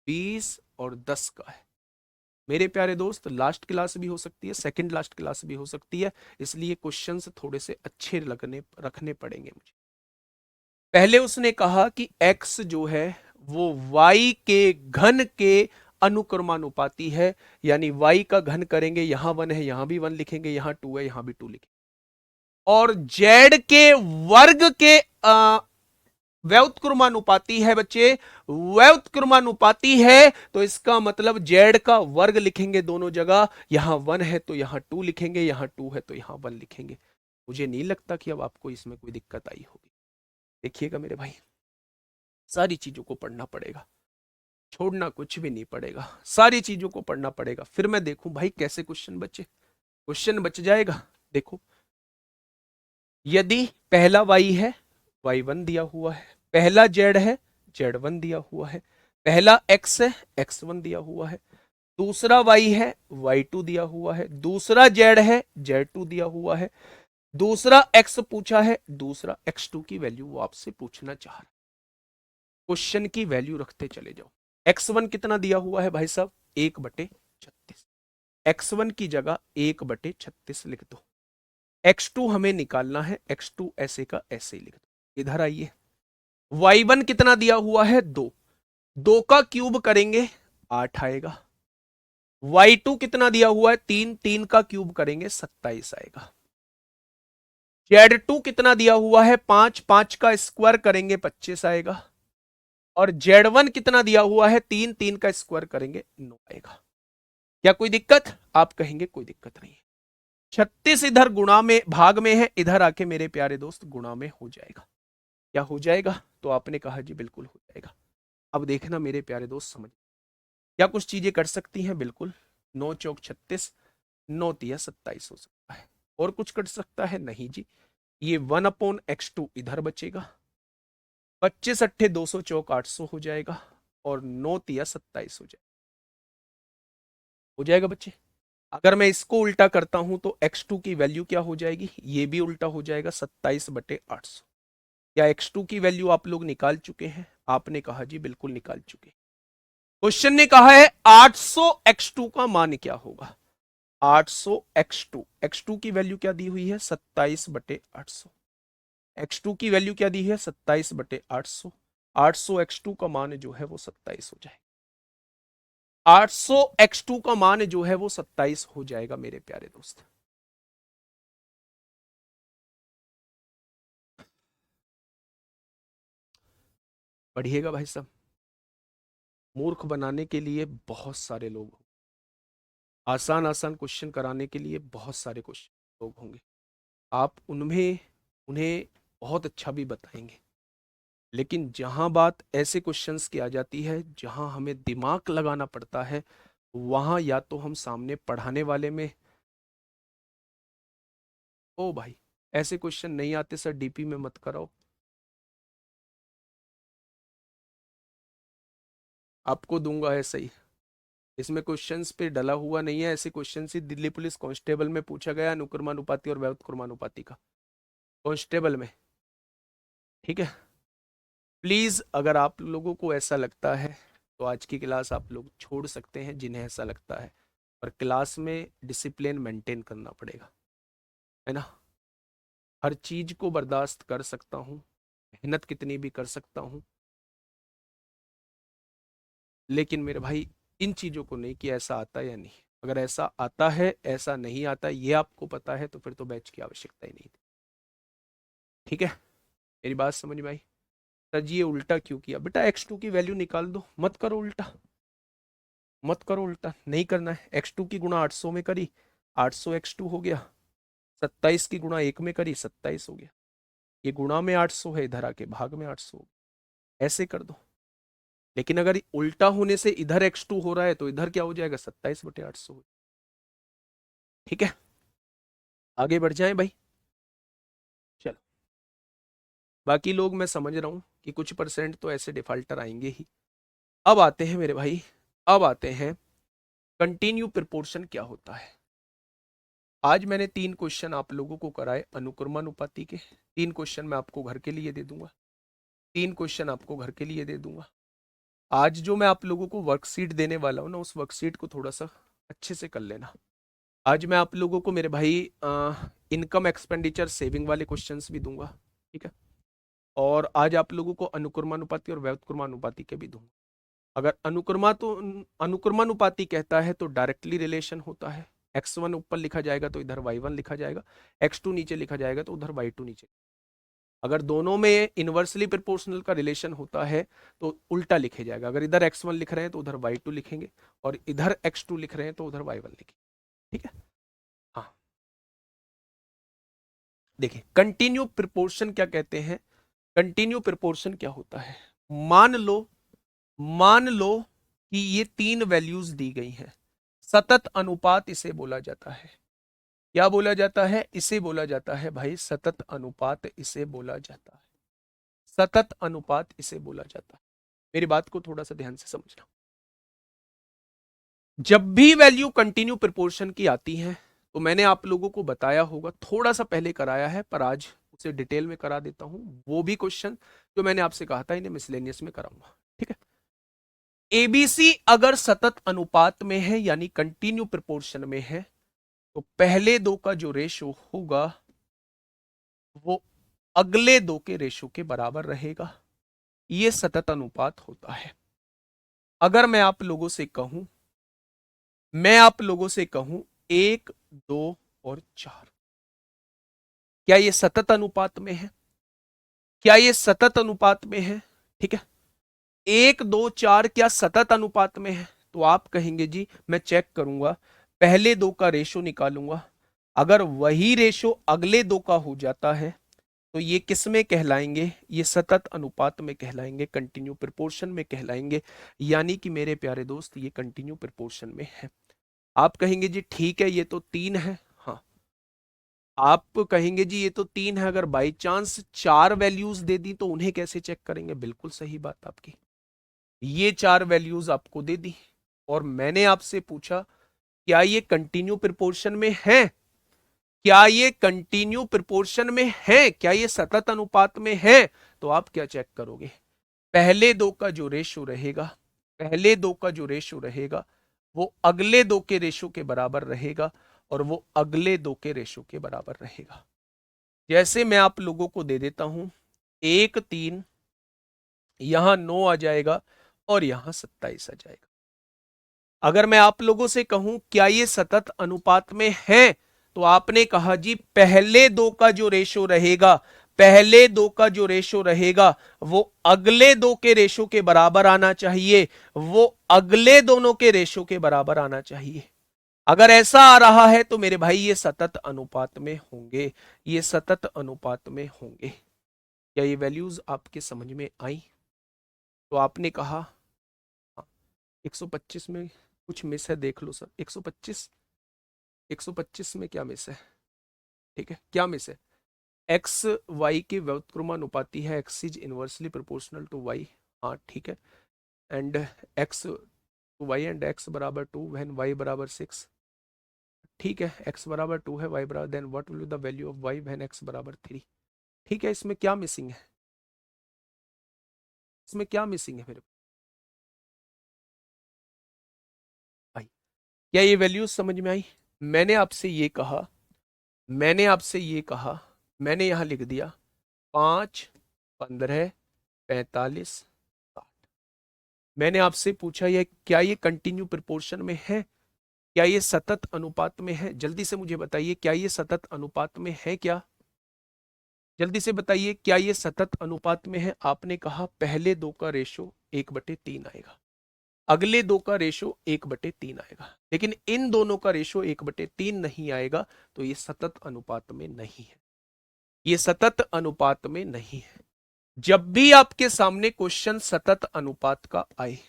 20 और 10 का है मेरे प्यारे दोस्त। लास्ट क्लास भी हो सकती है, सेकंड लास्ट क्लास भी हो सकती है, इसलिए क्वेश्चंस थोड़े से अच्छे रखने पड़ेंगे मुझे। पहले उसने कहा कि x जो है वो y के घन के अनुक्रमानुपाती है, यानी y का घन करेंगे, यहां 1 है यहां भी 1 लिखेंगे, यहां 2 है यहां भी 2 लिखेंगे, और z के वर्ग के व्युत्क्रमानुपाती है बच्चे, व्युत्क्रमानुपाती है तो इसका मतलब जेड का वर्ग लिखेंगे दोनों जगह, यहां 1 है तो यहां 2 लिखेंगे, यहां 2 है तो यहां 1 लिखेंगे। मुझे नहीं लगता कि अब आपको इसमें कोई दिक्कत आई होगी। देखिएगा मेरे भाई, सारी चीजों को पढ़ना पड़ेगा, छोड़ना कुछ भी नहीं पड़ेगा, सारी चीजों को पढ़ना पड़ेगा, फिर मैं देखूं भाई कैसे क्वेश्चन बचे। क्वेश्चन बच जाएगा। देखो, यदि पहला y है, y1 दिया हुआ है, पहला z है, z1 दिया हुआ है, पहला x है, x1 दिया हुआ है, दूसरा y है, y2 दिया हुआ है, दूसरा z है, z2 दिया हुआ है, दूसरा x पूछा है, दूसरा x2 की वैल्यू वो आपसे पूछना चाह रहा है। क्वेश्चन की वैल्यू रखते चले जाओ। x1 कितना दिया हुआ है भाई साहब? 1/36। x1 की जगह 1/36 लिख दो। x2 हमें निकालना है, x2 ऐसे का ऐसे ही लिख दो। इधर आइए, y1 कितना दिया हुआ है? 2। 2 का क्यूब करेंगे 8 आएगा। y2 कितना दिया हुआ है? 3। 3 का क्यूब करेंगे 27 आएगा। z2 कितना दिया हुआ है? 5। 5 का स्क्वायर करेंगे 25 आएगा। और z1 कितना दिया हुआ है? 3। 3 का स्क्वायर करेंगे 9 आएगा। क्या कोई दिक्कत? आप कहेंगे कोई दिक्कत नहीं है। 36 इधर गुणा में, भाग में है, इधर आके मेरे प्यारे दोस्त गुणा में हो जाएगा। क्या हो जाएगा? तो आपने कहा जी बिल्कुल हो जाएगा। अब देखना मेरे प्यारे दोस्त, समझ क्या कुछ चीजें कर सकती हैं? बिल्कुल। 9 चौक 36, 9 तिया 27 हो सकता है। और कुछ कर सकता है? नहीं जी। ये 1/x2 इधर बचेगा, 25 अट्ठे 200 चौक 800 हो जाएगा, और 9 तिया 27 हो जाएगा। हो जाएगा बच्चे? अगर मैं इसको उल्टा करता हूं तो x2 की वैल्यू क्या हो जाएगी? ये भी उल्टा हो जाएगा, 27/800। क्या x2 की वैल्यू आप लोग निकाल चुके हैं? आपने कहा जी बिल्कुल निकाल चुके। क्वेश्चन ने कहा है 800 x2 का मान क्या होगा? 800 x2, x2 की वैल्यू क्या दी हुई है? 27/800। x2 की वैल्यू क्या दी है? 27/800। 800 x2 का मान जो है वो 27 हो जाएगा। 800 x2 का मान जो है वो 27 हो जाएगा मेरे प्यारे दोस्त। पढ़िएगा भाई साहब, मूर्ख बनाने के लिए बहुत सारे लोग, आसान आसान क्वेश्चन कराने के लिए बहुत सारे क्वेश्चन लोग होंगे। आप उनमें उन्हें बहुत अच्छा भी बताएंगे, लेकिन जहां बात ऐसे क्वेश्चंस की आ जाती है जहां हमें दिमाग लगाना पड़ता है, वहां या तो हम सामने पढ़ाने वाले में, ओ भाई ऐसे क्वेश्चन नहीं आते सर, डीपी में मत कराओ, आपको दूंगा ऐसा ही। इसमें क्वेश्चंस पे डला हुआ नहीं है, ऐसे क्वेश्चन ही दिल्ली पुलिस कांस्टेबल में पूछा गया, अनुक्रमानुपाती और व्युत्क्रमानुपाती का, कांस्टेबल में। ठीक है, प्लीज अगर आप लोगों को ऐसा लगता है तो आज की क्लास आप लोग छोड़ सकते हैं, जिन्हें ऐसा लगता है। पर क्लास में डिसिप्लिन मेंटेन करना पड़ेगा, है ना। हर चीज को बर्दाश्त कर सकता हूँ, मेहनत कितनी भी कर सकता हूँ, लेकिन मेरे भाई इन चीजों को नहीं कि ऐसा आता है या नहीं। अगर ऐसा आता है, ऐसा नहीं आता ये आपको पता है, तो फिर तो बैच की आवश्यकता ही नहीं थी। ठीक है, मेरी बात समझ में आई? सर जी ये उल्टा क्यों किया? बेटा x2 की वैल्यू निकाल दो, मत करो उल्टा, मत करो उल्टा, नहीं करना है। x2 की गुणा 800 में करी, 800 x2 हो गया। 27 की गुणा 1 में करी, 27 हो गया। ये गुणा में 800 है, इधर आके भाग में 800, ऐसे कर दो। लेकिन अगर उल्टा होने से इधर x2 हो रहा है तो इधर क्या हो जाएगा? 27/800। ठीक है, आगे बढ़ जाएं भाई। चलो, बाकी लोग मैं समझ रहा हूं कि कुछ परसेंट तो ऐसे डिफाल्टर आएंगे ही। अब आते हैं मेरे भाई, अब आते हैं कंटिन्यू प्रोपोर्शन क्या होता है। आज मैंने 3 क्वेश्चन आप लोगों को कराए अनुक्रमानुपाती के। 3 क्वेश्चन मैं आपको घर के लिए दे दूंगा, 3 क्वेश्चन आपको घर के लिए दे दूंगा। आज जो मैं आप लोगों को वर्कशीट देने वाला हूँ ना, उस वर्कशीट को थोड़ा सा अच्छे से कर लेना। आज मैं आप लोगों को मेरे भाई इनकम एक्सपेंडिचर सेविंग वाले क्वेश्चंस भी दूंगा। ठीक है, और आज आप लोगों को अनुक्रमानुपाती और व्युत्क्रमानुपाती के भी दूंगा। अगर अनुक्रमानुपाती कहता है तो डायरेक्टली रिलेशन होता है। x1 ऊपर लिखा जाएगा तो इधर y1 लिखा जाएगा, x2 नीचे लिखा जाएगा तो उधर y2 नीचे। अगर दोनों में इनवर्सली प्रोपोर्शनल का रिलेशन होता है तो उल्टा लिखे जाएगा। अगर इधर x1 लिख रहे हैं तो उधर y2 लिखेंगे, और इधर x2 लिख रहे हैं तो उधर y1 लिखेंगे। ठीक है, हाँ। देखिए कंटिन्यू प्रोपोर्शन क्या कहते हैं? कंटिन्यू प्रोपोर्शन क्या होता है? मान लो, मान लो कि ये 3 वैल्यूज दी गई हैं, सतत अनुपात इसे बोला जाता है। क्या बोला जाता है? इसे बोला जाता है भाई सतत अनुपात, इसे बोला जाता है सतत अनुपात, इसे बोला जाता है। मेरी बात को थोड़ा सा ध्यान से समझना। जब भी वैल्यू कंटिन्यू प्रोपोर्शन की आती है तो मैंने आप लोगों को बताया होगा, थोड़ा सा पहले कराया है पर आज उसे डिटेल में करा देता हूं। वो भी क्वेश्चन जो मैंने आपसे कहा था इन्हें मिसलेनियस में कराऊंगा, ठीक है। एबीसी अगर सतत अनुपात में है यानी कंटिन्यू प्रोपोर्शन में है तो पहले दो का जो रेशो होगा वो अगले दो के रेशो के बराबर रहेगा। ये सतत अनुपात होता है। अगर मैं आप लोगों से कहूं 1, 2 और 4, क्या ये सतत अनुपात में है? क्या ये सतत अनुपात में है? ठीक है। 1, 2, 4 क्या सतत अनुपात में है? तो आप कहेंगे जी मैं चेक करूंगा, पहले दो का रेशो निकालूंगा, अगर वही रेशो अगले दो का हो जाता है तो ये किस में कहलाएंगे? ये सतत अनुपात में कहलाएंगे, कंटिन्यू प्रोपोर्शन में कहलाएंगे। यानी कि मेरे प्यारे दोस्त ये कंटिन्यू प्रोपोर्शन में है। आप कहेंगे जी ठीक है ये तो 3 है। हाँ, आप कहेंगे जी ये तो 3 है, अगर बाई चांस 4 वैल्यूज दे दी तो उन्हें कैसे चेक करेंगे? बिल्कुल सही बात आपकी। ये 4 वैल्यूज आपको दे दी और मैंने आपसे पूछा क्या ये कंटिन्यू प्रोपोर्शन में है? क्या ये कंटिन्यू प्रोपोर्शन में है? क्या ये सतत अनुपात में है? तो आप क्या चेक करोगे? पहले दो का जो रेशो रहेगा, पहले दो का जो रेशो रहेगा वो अगले दो के रेशो के बराबर रहेगा और वो अगले दो के रेशो के बराबर रहेगा। जैसे मैं आप लोगों को दे देता हूं 1, 3, यहां 9 आ जाएगा और यहां 27 आ जाएगा। अगर मैं आप लोगों से कहूं क्या ये सतत अनुपात में है तो आपने कहा जी पहले दो का जो रेशो रहेगा, पहले दो का जो रेशो रहेगा वो अगले दो के रेशो के बराबर आना चाहिए, वो अगले दोनों के रेशो के बराबर आना चाहिए। अगर ऐसा आ रहा है तो मेरे भाई ये सतत अनुपात में होंगे, ये सतत अनुपात में होंगे। क्या ये वैल्यूज आपके समझ में आई? तो आपने कहा हाँ। 125 में कुछ मिस है, देख लो सर। 125, 125 में क्या मिस है? ठीक है, क्या मिस है? एक्स वाई के व्युत्क्रमानुपाती है, X is inversely proportional to Y. हाँ ठीक है। And X to Y and X बराबर 2 व्हेन वाई बराबर 6। ठीक है, एक्स बराबर 2 है, वाई बराबर, then what will be the value of Y when X बराबर 3। ठीक है, इसमें क्या मिसिंग है? इसमें क्या मिसिंग है मेरे भाई? क्या ये वैल्यूज समझ में आई? मैंने आपसे ये कहा, मैंने आपसे ये कहा, मैंने यहां लिख दिया 5, 15, 45, 60। मैंने आपसे पूछा ये क्या ये कंटिन्यू प्रोपोर्शन में है? क्या ये सतत अनुपात में है? जल्दी से मुझे बताइए क्या ये सतत अनुपात में है? क्या जल्दी से बताइए क्या ये सतत अनुपात में है? आपने कहा पहले दो का रेशो 1/3 आएगा, अगले दो का रेशो 1/3 आएगा, लेकिन इन दोनों का रेशो 1/3 नहीं आएगा तो ये सतत अनुपात में नहीं है, ये सतत अनुपात में नहीं है। जब भी आपके सामने क्वेश्चन सतत अनुपात का आए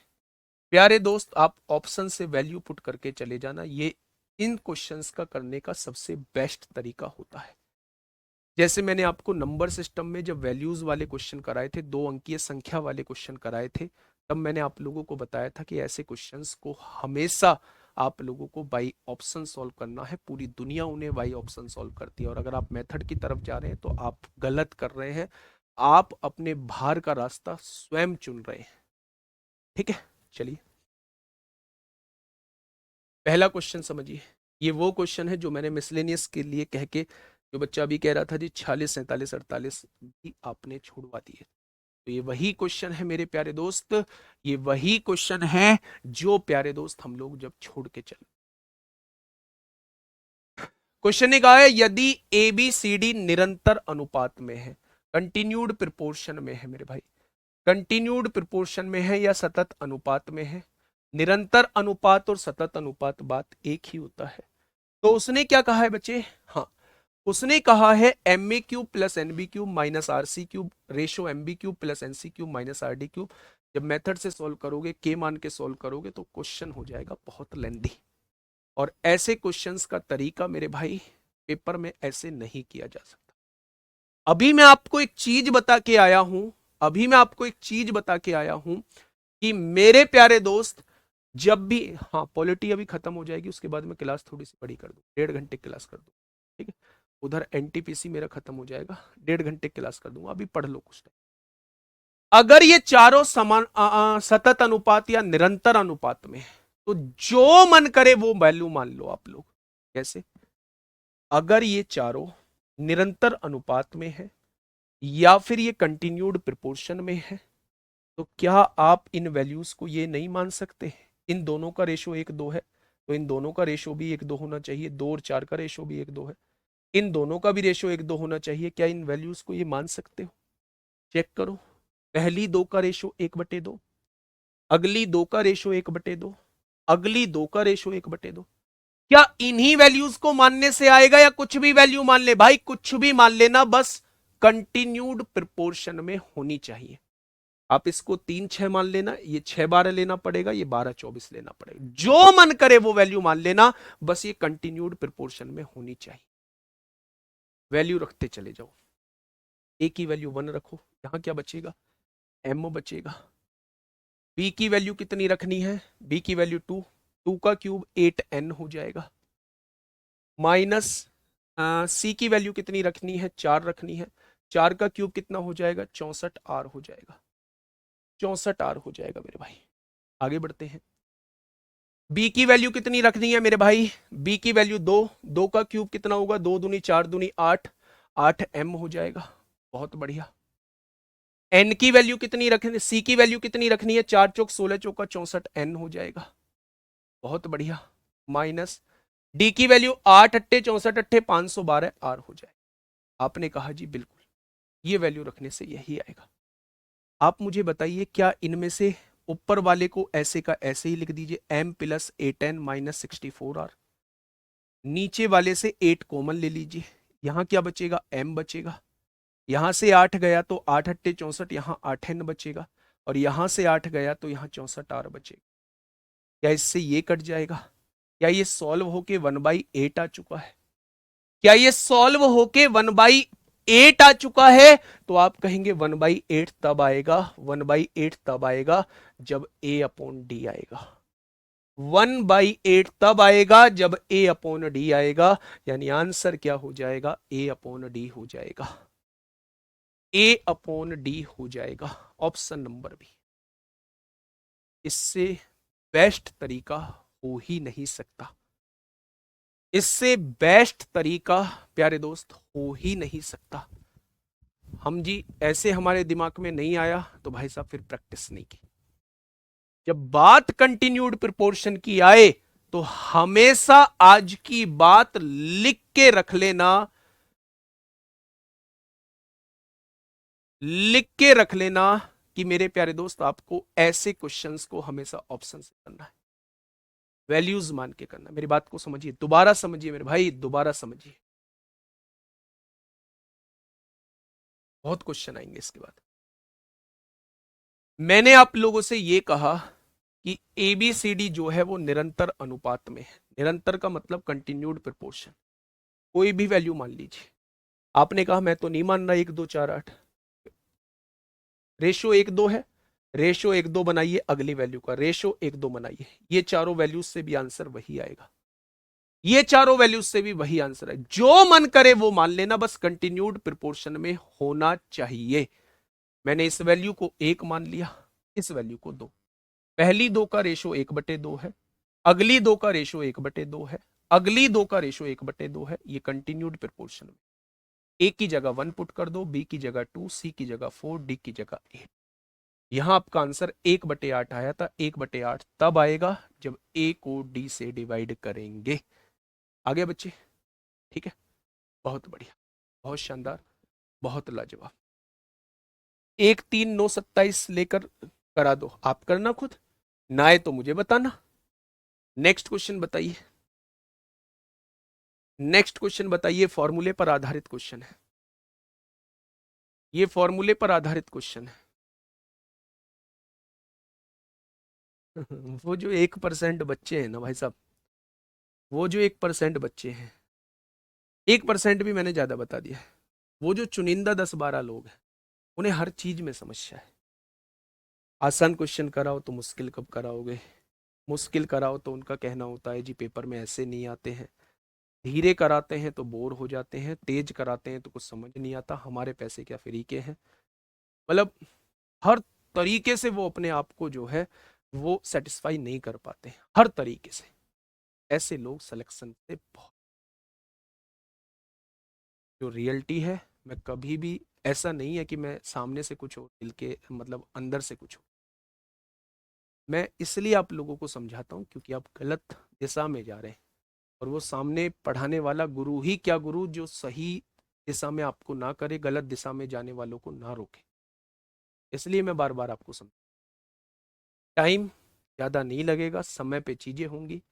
प्यारे दोस्त आप ऑप्शन से वैल्यू पुट करके चले जाना, ये इन क्वेश्चंस का करने का सबसे बेस्ट तरीका होता है। जैसे मैंने आपको नंबर सिस्टम में जब वैल्यूज वाले क्वेश्चन कराए थे, 2 अंकीय संख्या वाले क्वेश्चन कराए थे, तब मैंने आप लोगों को बताया था कि ऐसे क्वेश्चंस को हमेशा आप लोगों को बाई ऑप्शन सॉल्व करना है। पूरी दुनिया उन्हें बाई ऑप्शन सॉल्व करती है और अगर आप मेथड की तरफ जा रहे हैं तो आप गलत कर रहे हैं, आप अपने भार का रास्ता स्वयं चुन रहे हैं। ठीक है, चलिए पहला क्वेश्चन समझिए। ये वो क्वेश्चन है जो मैंने मिसलेनियस के लिए कह के, जो बच्चा अभी कह रहा था जी 46, 47, 48 भी आपने छोड़वा दिए, तो ये वही क्वेश्चन है मेरे प्यारे दोस्त, ये वही क्वेश्चन है जो प्यारे दोस्त हम लोग जब छोड़ के चले। क्वेश्चन ने कहा है यदि ए बी सी डी निरंतर अनुपात में है, कंटिन्यूड प्रोपोर्शन में है मेरे भाई, कंटिन्यूड प्रोपोर्शन में है या सतत अनुपात में है। निरंतर अनुपात और सतत अनुपात बात एक ही होता है। तो उसने क्या कहा है बच्चे? हाँ, उसने कहा है M A cube plus N B cube minus R C cube ratio M B cube plus N C cube minus R D cube. जब मेथड से सॉल्व करोगे, के मान के सॉल्व करोगे तो क्वेश्चन हो जाएगा बहुत लेंदी। और ऐसे क्वेश्चंस का तरीका मेरे भाई पेपर में ऐसे नहीं किया जा सकता। अभी मैं आपको एक चीज बता के आया हूं, अभी मैं आपको एक चीज बता के आया हूं कि मेरे प्यारे दोस्त, जब भी, हाँ पॉलिटी अभी खत्म हो जाएगी, उसके बाद मैं क्लास थोड़ी सी बड़ी कर दूं, 1.5 घंटे क्लास कर दूं, ठीक है। उधर एनटीपीसी मेरा खत्म हो जाएगा, 1.5 घंटे क्लास कर दूंगा, अभी पढ़ लो कुछ टाइम। अगर ये चारों समान सतत अनुपात या निरंतर अनुपात में है, तो जो मन करे वो वैल्यू मान लो आप लोग। कैसे? अगर ये चारों निरंतर अनुपात में है या फिर ये कंटिन्यूड प्रोपोर्शन में है, तो क्या आप इन वैल्यूज को ये नहीं मान सकते? इन दोनों का रेशो 1:2 है, तो इन दोनों का रेशो भी 1:2 होना चाहिए। 2 और 4 का रेशो भी 1:2 है, इन दोनों का भी रेशो 1:2 होना चाहिए। क्या इन वैल्यूज को ये मान सकते हो? चेक करो। पहली 2 का रेशो 1/2, अगली 2 का रेशो 1/2, अगली 2 का रेशो 1/2। क्या इन्हीं वैल्यूज को मानने से आएगा या कुछ भी वैल्यू मान ले? भाई कुछ भी मान लेना, बस कंटिन्यूड प्रोपोर्शन में होनी चाहिए। आप इसको 3-6 मान लेना, ये 6-12 लेना पड़ेगा, ये 12-24 लेना पड़ेगा, जो मन करे वो वैल्यू मान लेना, बस ये कंटिन्यूड प्रोपोर्शन में होनी चाहिए। वैल्यू रखते चले जाओ। ए की वैल्यू 1 रखो, यहां क्या बचेगा? एम बचेगा। बी की वैल्यू कितनी रखनी है? बी की वैल्यू 2, 2 का क्यूब 8n हो जाएगा। माइनस सी की वैल्यू कितनी रखनी है? 4 रखनी है। 4 का क्यूब कितना हो जाएगा? 64r हो जाएगा। 64r हो जाएगा मेरे भाई। आगे बढ़ते हैं। बी की वैल्यू कितनी रखनी है मेरे भाई? बी की वैल्यू 2, 2 का क्यूब कितना होगा? 2 दूनी 4 दूनी 8, 8m हो जाएगा। बहुत बढ़िया। एन की वैल्यू कितनी रखनी? सी की वैल्यू कितनी रखनी है? 4 चौक 16 चौका 64n हो जाएगा। बहुत बढ़िया। माइनस डी की वैल्यू 8 अट्ठे 64 अट्ठे 512 आर हो जाएगा। आपने कहा जी बिल्कुल, ये वैल्यू रखने से यही आएगा। आप मुझे बताइए, क्या इनमें से ऊपर वाले को ऐसे का ऐसे ही लिख दीजिए, m plus 8n minus 64r। नीचे वाले से 8 कॉमन ले लीजिए, यहां क्या बचेगा? m बचेगा। यहां से 8 गया तो 8 अट्ठे 64, यहां 8n बचेगा, और यहां से 8 गया तो यहां 64r बचेगा। क्या इससे ये कट जाएगा? क्या ये सॉल्व होके 1/8 आ चुका है? क्या ये सॉल्व होके 1/8 आ चुका है? तो आप कहेंगे 1/8 तब आएगा, 1/8 तब आएगा जब a अपॉन डी आएगा। 1/8 तब आएगा जब a अपॉन डी आएगा। यानी आंसर क्या हो जाएगा? a अपॉन डी हो जाएगा। a अपॉन डी हो जाएगा, ऑप्शन नंबर बी। इससे बेस्ट तरीका हो ही नहीं सकता। इससे बेस्ट तरीका प्यारे दोस्त हो ही नहीं सकता। हम जी ऐसे हमारे दिमाग में नहीं आया तो भाई साहब फिर प्रैक्टिस नहीं की। जब बात कंटिन्यूड प्रोपोर्शन की आए तो हमेशा आज की बात लिख के रख लेना, लिख के रख लेना कि मेरे प्यारे दोस्त आपको ऐसे क्वेश्चंस को हमेशा ऑप्शन से करना है, वैल्यूज मान के करना। मेरी बात को समझिए, दोबारा समझिए मेरे भाई, दोबारा समझिए। बहुत क्वेश्चन आएंगे इसके बाद। मैंने आप लोगों से यह कहा कि एबीसीडी जो है वो निरंतर अनुपात में है। निरंतर का मतलब कंटिन्यूड प्रोपोर्शन। कोई भी वैल्यू मान लीजिए। आपने कहा मैं तो नहीं मान रहा 1 2 4 8, रेशो 1:2 है, रेशो 1:2 बनाइए, अगली वैल्यू का रेशो 1:2 बनाइए, ये चारों वैल्यूज से भी आंसर वही आएगा। ये चारों वैल्यूज से भी वही आंसर है। जो मन करे वो मान लेना, बस कंटिन्यूड प्रोपोर्शन में होना चाहिए। मैंने इस वैल्यू को 1 मान लिया, इस वैल्यू को 2। पहली 2 का रेशो 1/2 है, अगली 2 का रेशो 1/2 है, अगली 2 का रेशो 1/2 है। ये कंटिन्यूड प्रोपोर्शन में। ए की जगह 1 पुट कर दो, बी की जगह 2, सी की जगह 4, डी की जगह 8। यहां आपका आंसर 1/8 आया था। 1/8 तब आएगा जब ए को डी से डिवाइड करेंगे। आगे बच्चे, ठीक है। बहुत बढ़िया, बहुत शानदार, बहुत लाजवाब। 1 3 9 27 लेकर करा दो, आप करना खुद, ना आए तो मुझे बताना। नेक्स्ट क्वेश्चन बताइए, नेक्स्ट क्वेश्चन बताइए। फॉर्मूले पर आधारित क्वेश्चन है, ये फॉर्मूले पर आधारित क्वेश्चन है। वो जो 1% बच्चे हैं ना भाई साहब, वो जो 1% बच्चे हैं, 1% भी मैंने ज्यादा बता दिया है। वो जो चुनिंदा 10-12 लोग हैं उन्हें हर चीज में समस्या है। आसान क्वेश्चन कराओ तो मुश्किल कब कराओगे, मुश्किल कराओ तो उनका कहना होता है जी पेपर में ऐसे नहीं आते हैं, धीरे कराते हैं तो बोर हो जाते हैं, तेज कराते हैं तो कुछ समझ नहीं आता, हमारे पैसे क्या फ्री के हैं। मतलब हर तरीके से वो अपने आप को जो है वो सेटिस्फाई नहीं कर पाते हैं, हर तरीके से। ऐसे लोग सिलेक्शन से बहुत, जो रियलिटी है, मैं कभी भी, ऐसा नहीं है कि मैं सामने से कुछ हो दिल के मतलब अंदर से कुछ हो। मैं इसलिए आप लोगों को समझाता हूँ क्योंकि आप गलत दिशा में जा रहे हैं, और वो सामने पढ़ाने वाला गुरु ही क्या गुरु जो सही दिशा में आपको ना करे, गलत दिशा में जाने वालों को ना रोके। इसलिए मैं बार बार आपको समझ, टाइम ज़्यादा नहीं लगेगा, समय पे चीज़ें होंगी।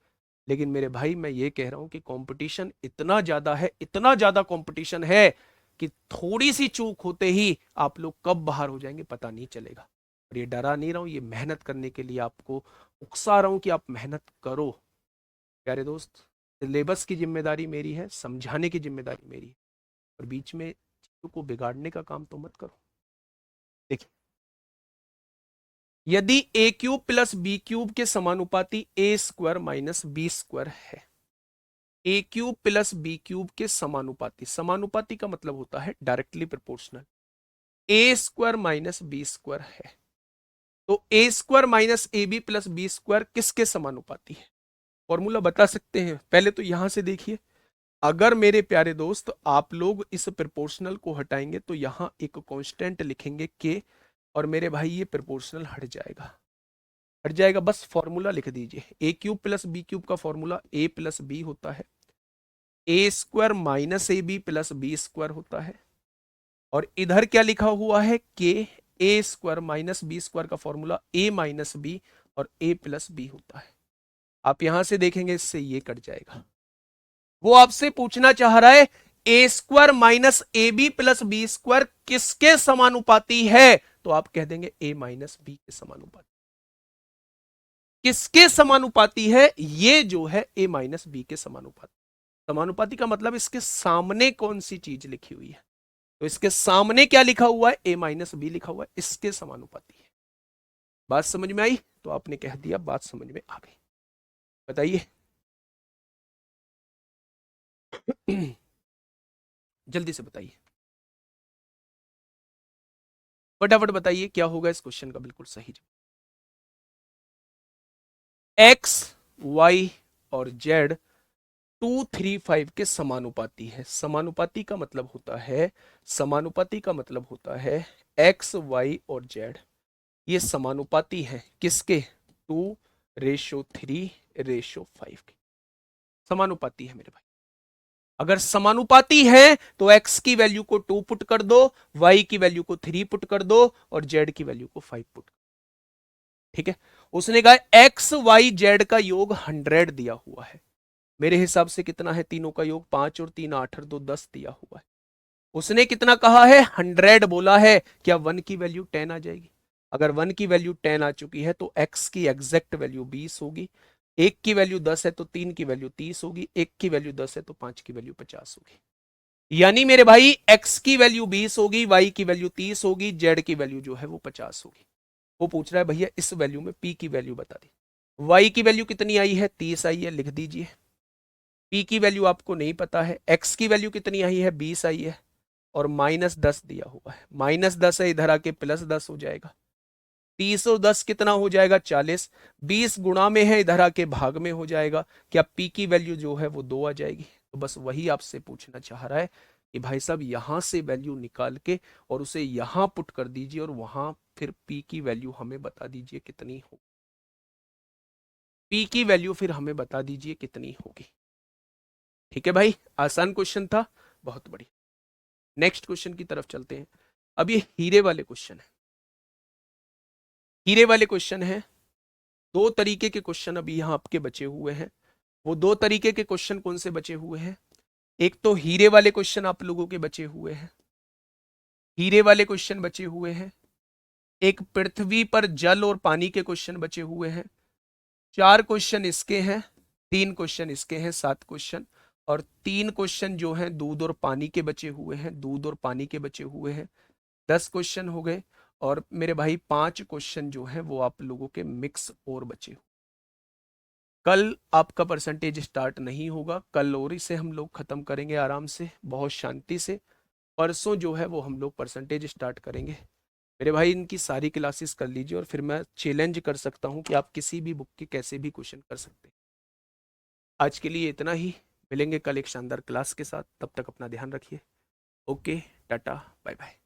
लेकिन मेरे भाई मैं ये कह रहा हूँ कि कंपटीशन इतना ज़्यादा है, इतना ज़्यादा कंपटीशन है कि थोड़ी सी चूक होते ही आप लोग कब बाहर हो जाएंगे पता नहीं चलेगा। और ये डरा नहीं रहा हूँ, ये मेहनत करने के लिए आपको उकसा रहा हूँ कि आप मेहनत करो प्यारे दोस्त। सिलेबस की जिम्मेदारी मेरी है, समझाने की जिम्मेदारी मेरी है, और बीच में चीजों को बिगाड़ने का काम तो मत करो। देखिए, यदि A cube plus B cube के समानुपाती A square minus B square है, A cube plus B cube के समानुपाती, समानुपाती का मतलब होता है directly proportional, A square minus B square है, तो A square minus A B plus B square किसके समानुपाती है? फॉर्मूला बता सकते हैं, पहले तो यहां से देखिए। अगर मेरे प्यारे दोस्त आप लोग इस प्रोपोर्शनल को हटाएंगे तो यहां एक कांस्टेंट लिखेंगे के, और मेरे भाई ये प्रोपोर्शनल हट जाएगा, हट जाएगा, बस फॉर्मूला लिख दीजिए। A cube plus B cube का फॉर्मूला ए प्लस बी होता है, A square minus A B plus B square होता है, और इधर क्या लिखा हुआ है के, A square minus B square का फॉर्मूला ए माइनस बी और ए प्लस बी होता है। आप यहां से देखेंगे इससे ये कट जाएगा। वो आपसे पूछना चाह रहा है A square minus A B plus B square किसके समानुपाती है, तो आप कह देंगे ए माइनस बी के समानुपाती। किसके समानुपाती है? ये जो है ए माइनस बी के समानुपाती। समानुपाती का मतलब इसके सामने कौन सी चीज लिखी हुई है, तो इसके सामने क्या लिखा हुआ है? ए माइनस बी लिखा हुआ है, इसके समानुपाती है। बात समझ में आई? तो आपने कह दिया बात समझ में आ गई। बताइए जल्दी से बताइए, फटाफट बताइए क्या होगा इस क्वेश्चन का बिल्कुल सही जवाब। एक्स, वाई और जेड 2, 3, 5 के समानुपाती है। समानुपाती का मतलब होता है, समानुपाती का मतलब होता है एक्स वाई और जेड ये समानुपाती हैं किसके? 2:3:5 के समानुपाती है मेरे भाई। अगर समानुपाती है तो x की वैल्यू को 2 पुट कर दो, y की वैल्यू को 3 पुट कर दो और z की वैल्यू को 5 पुट। ठीक है, उसने कहा एक्स वाई जेड का योग 100 दिया हुआ है। मेरे हिसाब से कितना है तीनों का योग? 5 और 3 8 और 2 10 दिया हुआ है। उसने कितना कहा है? 100 बोला है। क्या 1 की वैल्यू 10 आ जाएगी? अगर 1 की वैल्यू 10 आ चुकी है तो x की एग्जैक्ट वैल्यू 20 होगी, एक की वैल्यू 10 है तो 3 की वैल्यू 30 होगी, एक की वैल्यू 10 है तो 5 की वैल्यू 50 होगी। यानी मेरे भाई x की वैल्यू 20 होगी, y की वैल्यू 30 होगी, z की वैल्यू जो है वो 50 होगी। वो पूछ रहा है भैया इस वैल्यू में p की वैल्यू बता दी। y की वैल्यू कितनी आई है? 30 आई है, लिख दीजिए। p की वैल्यू आपको नहीं पता है, x की वैल्यू कितनी आई है? 20 आई है, और -10 दिया हुआ है। -10 है, इधर आके +10 हो जाएगा। 30 और 10 कितना हो जाएगा? 40। 20 गुणा में है, इधर आके भाग में हो जाएगा। क्या p की वैल्यू जो है वो 2 आ जाएगी? तो बस वही आपसे पूछना चाह रहा है कि भाई साहब यहां से वैल्यू निकाल के और उसे यहां पुट कर दीजिए, और वहां फिर p की वैल्यू हमें बता दीजिए कितनी हो, p की वैल्यू फिर हमें बता दीजिए कितनी होगी। ठीक है भाई, आसान क्वेश्चन था, बहुत बढ़िया। नेक्स्ट क्वेश्चन की तरफ चलते हैं। अब ये हीरे वाले क्वेश्चन है, हीरे वाले क्वेश्चन है। दो तरीके के क्वेश्चन अभी यहां आपके बचे हुए हैं। वो दो तरीके के क्वेश्चन कौन से बचे हुए हैं? एक तो हीरे वाले क्वेश्चन आप लोगों के बचे हुए हैं, हीरे वाले क्वेश्चन बचे हुए हैं। एक पृथ्वी पर जल और पानी के क्वेश्चन बचे हुए हैं। 4 क्वेश्चन इसके हैं, 3 क्वेश्चन इसके हैं, 7 क्वेश्चन। और 3 क्वेश्चन जो हैं दूध और पानी के बचे हुए हैं, दूध और पानी के बचे हुए हैं। 10 क्वेश्चन हो गए। और मेरे भाई 5 क्वेश्चन जो हैं वो आप लोगों के मिक्स और बचे। कल आपका परसेंटेज स्टार्ट नहीं होगा, कल और इसे हम लोग खत्म करेंगे आराम से, बहुत शांति से। परसों जो है वो हम लोग परसेंटेज स्टार्ट करेंगे। मेरे भाई इनकी सारी क्लासेस कर लीजिए और फिर मैं चैलेंज कर सकता हूँ कि आप किसी भी बुक के कैसे भी क्वेश्चन कर सकते हैं। आज के लिए इतना ही। मिलेंगे कल एक शानदार क्लास के साथ, तब तक अपना ध्यान रखिए। Okay, tata, bye bye.